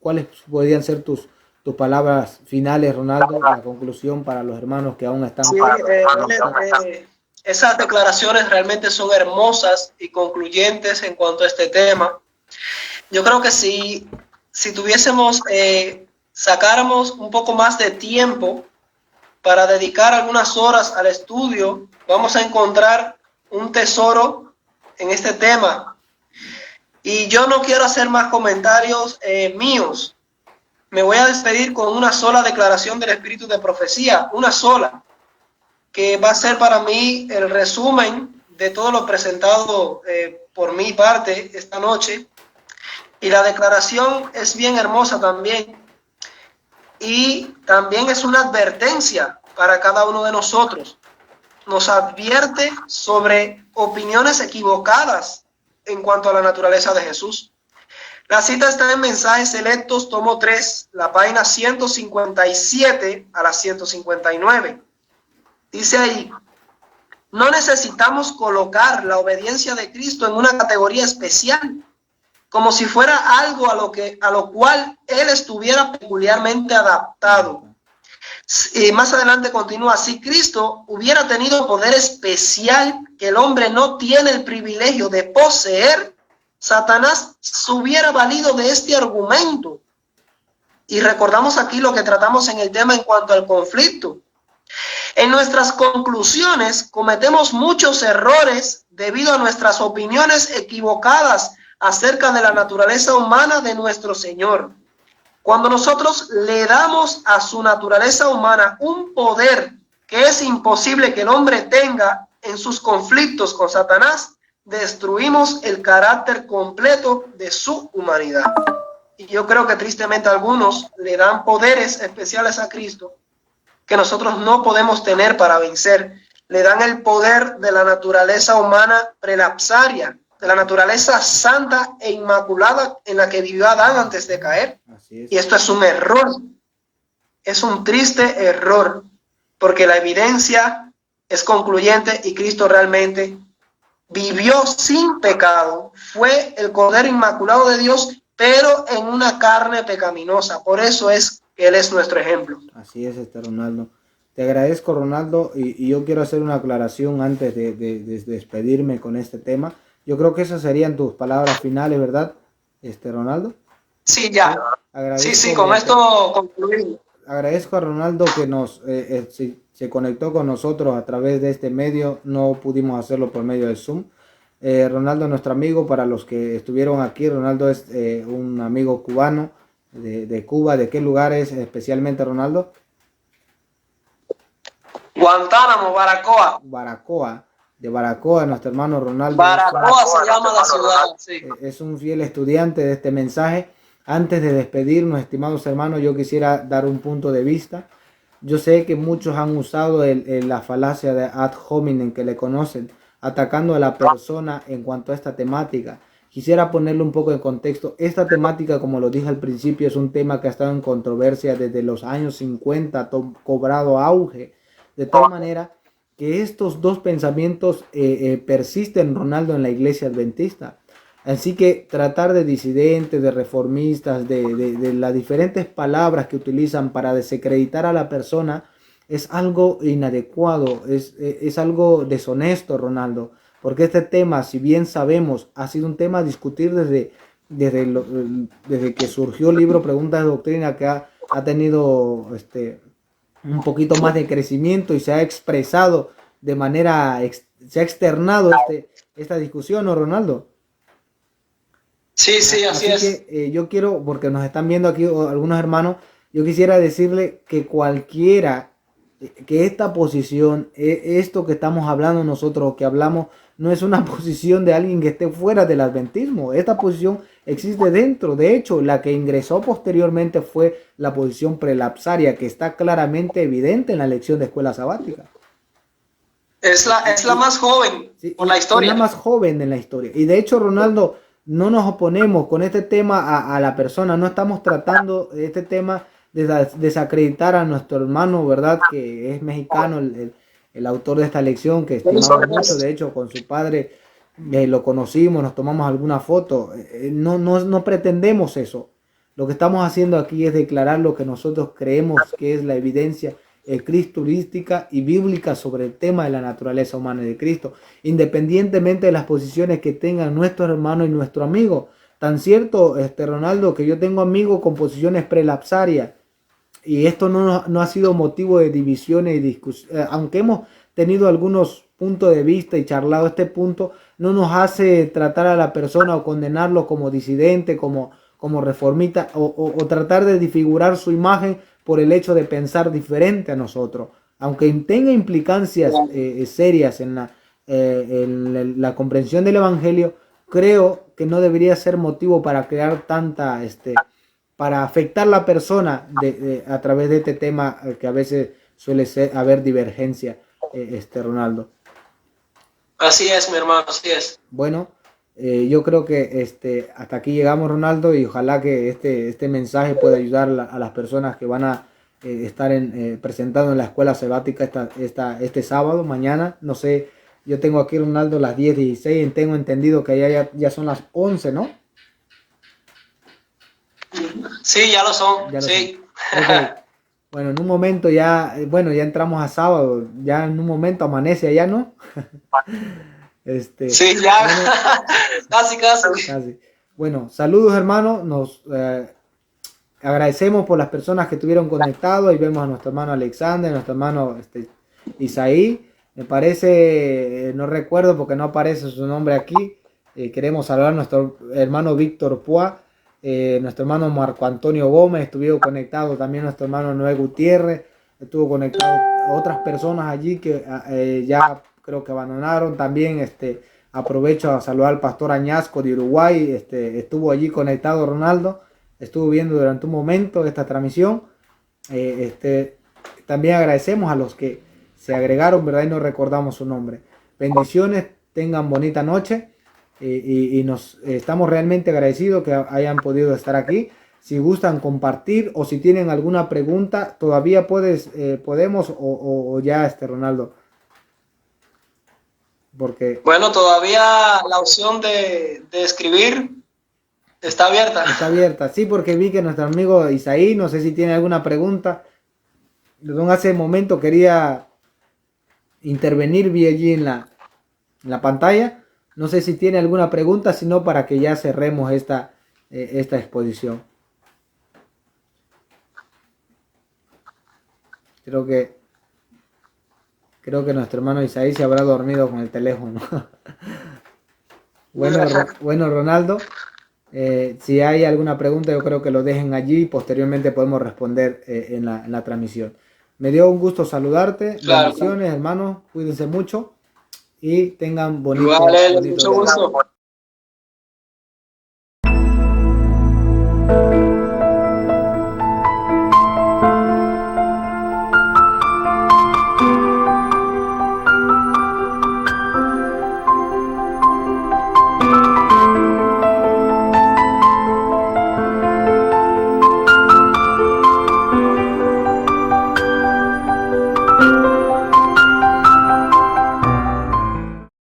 ¿Cuáles podrían ser tus palabras finales, Ronaldo, la conclusión para los hermanos que aún están? Sí, esas declaraciones realmente son hermosas y concluyentes en cuanto a este tema. Yo creo que si tuviésemos, sacáramos un poco más de tiempo para dedicar algunas horas al estudio, vamos a encontrar un tesoro en este tema. Y yo no quiero hacer más comentarios míos. Me voy a despedir con una sola declaración del Espíritu de Profecía, una sola, que va a ser para mí el resumen de todo lo presentado por mi parte esta noche. Y la declaración es bien hermosa también. Y también es una advertencia para cada uno de nosotros. Nos advierte sobre opiniones equivocadas en cuanto a la naturaleza de Jesús. La cita está en Mensajes Selectos, tomo 3, la página 157 a la 159. Dice ahí: no necesitamos colocar la obediencia de Cristo en una categoría especial, como si fuera algo a lo cual Él estuviera peculiarmente adaptado. Y más adelante continúa: si Cristo hubiera tenido poder especial que el hombre no tiene el privilegio de poseer, Satanás se hubiera valido de este argumento. Y recordamos aquí lo que tratamos en el tema en cuanto al conflicto. En nuestras conclusiones cometemos muchos errores debido a nuestras opiniones equivocadas acerca de la naturaleza humana de nuestro Señor. Cuando nosotros le damos a su naturaleza humana un poder que es imposible que el hombre tenga en sus conflictos con Satanás, destruimos el carácter completo de su humanidad. Y yo creo que tristemente algunos le dan poderes especiales a Cristo que nosotros no podemos tener para vencer. Le dan el poder de la naturaleza humana prelapsaria, de la naturaleza santa e inmaculada en la que vivió Adán antes de caer. Así es. Y esto es un error. Es un triste error, porque la evidencia es concluyente y Cristo realmente vivió sin pecado. Fue el Cordero Inmaculado de Dios, pero en una carne pecaminosa. Por eso es que Él es nuestro ejemplo. Así es, Ronaldo. Te agradezco, Ronaldo, y yo quiero hacer una aclaración antes de despedirme con este tema. Yo creo que esas serían tus palabras finales, ¿verdad, Ronaldo? Sí, ya. Sí, con esto concluimos. Agradezco a Ronaldo que se conectó con nosotros a través de este medio. No pudimos hacerlo por medio de Zoom. Ronaldo, nuestro amigo, para los que estuvieron aquí, Ronaldo es un amigo cubano de Cuba. ¿De qué lugar es especialmente, Ronaldo? Guantánamo, Baracoa. Baracoa. De Baracoa, nuestro hermano Ronaldo. Baracoa se llama la ciudad. Sí. Es un fiel estudiante de este mensaje. Antes de despedirnos, estimados hermanos, yo quisiera dar un punto de vista. Yo sé que muchos han usado la falacia de ad hominem, que le conocen, atacando a la persona en cuanto a esta temática. Quisiera ponerle un poco de contexto. Esta temática, como lo dije al principio, es un tema que ha estado en controversia desde los años 50, ha cobrado auge, de tal manera que estos dos pensamientos persisten, Ronaldo, en la iglesia adventista. Así que tratar de disidentes, de reformistas, de las diferentes palabras que utilizan para desacreditar a la persona, es algo inadecuado, es algo deshonesto, Ronaldo, porque este tema, si bien sabemos, ha sido un tema a discutir desde que surgió el libro Preguntas de Doctrina, que ha tenido un poquito más de crecimiento y se ha expresado de manera, se ha externado esta discusión, ¿no, Ronaldo? Sí, sí, así Así es. que yo quiero, porque nos están viendo aquí algunos hermanos, yo quisiera decirle que cualquiera, que esta posición, esto que estamos hablando nosotros, que hablamos, no es una posición de alguien que esté fuera del adventismo. Esta posición existe dentro. De hecho, la que ingresó posteriormente fue la posición prelapsaria, que está claramente evidente en la lección de escuela sabática. Es la más joven Sí, por la es la historia. más joven en la historia. Y de hecho, Ronaldo, no nos oponemos con este tema a la persona, no estamos tratando este tema de desacreditar a nuestro hermano, ¿verdad? Que es mexicano, el autor de esta lección, que estimamos mucho, de hecho, con su padre lo conocimos, nos tomamos alguna foto. No pretendemos eso. Lo que estamos haciendo aquí es declarar lo que nosotros creemos que es la evidencia cristurística y bíblica sobre el tema de la naturaleza humana de Cristo, independientemente de las posiciones que tengan nuestro hermano y nuestro amigo. Tan cierto, Ronaldo, que yo tengo amigos con posiciones prelapsarias y esto no ha sido motivo de divisiones y discusiones, aunque hemos tenido algunos puntos de vista y charlado este punto, no nos hace tratar a la persona o condenarlo como disidente, como reformista o tratar de disfigurar su imagen por el hecho de pensar diferente a nosotros. Aunque tenga implicancias serias en la comprensión del Evangelio, creo que no debería ser motivo para crear para afectar a la persona a través de este tema que a veces suele haber divergencia, Ronaldo. Así es, mi hermano, así es. Bueno, yo creo que hasta aquí llegamos, Ronaldo, y ojalá que este mensaje pueda ayudar a las personas que van a estar presentando en la escuela sabática este sábado, mañana. No sé, yo tengo aquí, Ronaldo, las 10:16, tengo entendido que ya son las 11, ¿no? Sí, ya lo son, Ya lo son. sí. Ok. Bueno, en un momento ya, bueno, ya entramos a sábado, ya en un momento amanece allá, ¿no? Sí, ya, Bueno, casi, casi. casi. Bueno, saludos hermanos, nos agradecemos por las personas que estuvieron conectados y vemos a nuestro hermano Alexander, a nuestro hermano Isaí, me parece, no recuerdo porque no aparece su nombre aquí, queremos saludar a nuestro hermano Víctor Pua, nuestro hermano Marco Antonio Gómez, estuvieron conectados también nuestro hermano Noé Gutiérrez, estuvo conectado a otras personas allí que ya creo que abandonaron, también aprovecho a saludar al pastor Añasco de Uruguay, estuvo allí conectado Ronaldo, estuvo viendo durante un momento esta transmisión. También agradecemos a los que se agregaron, ¿verdad? Y no recordamos su nombre. Bendiciones, tengan bonita noche y nos estamos realmente agradecidos que hayan podido estar aquí. Si gustan compartir o si tienen alguna pregunta, todavía podemos o ya Ronaldo. Porque bueno, todavía la opción de escribir está abierta. está abierta, sí, porque vi que nuestro amigo Isaí, no sé si tiene alguna pregunta. Hace un momento quería intervenir, vi allí en la pantalla. No sé si tiene alguna pregunta, sino para que ya cerremos esta exposición. Creo que nuestro hermano Isaí se habrá dormido con el teléfono. Bueno, Ronaldo, si hay alguna pregunta, yo creo que lo dejen allí y posteriormente podemos responder en la transmisión. Me dio un gusto saludarte. Claro, Bendiciones, hermanos. Cuídense mucho y tengan igual, mucho gusto.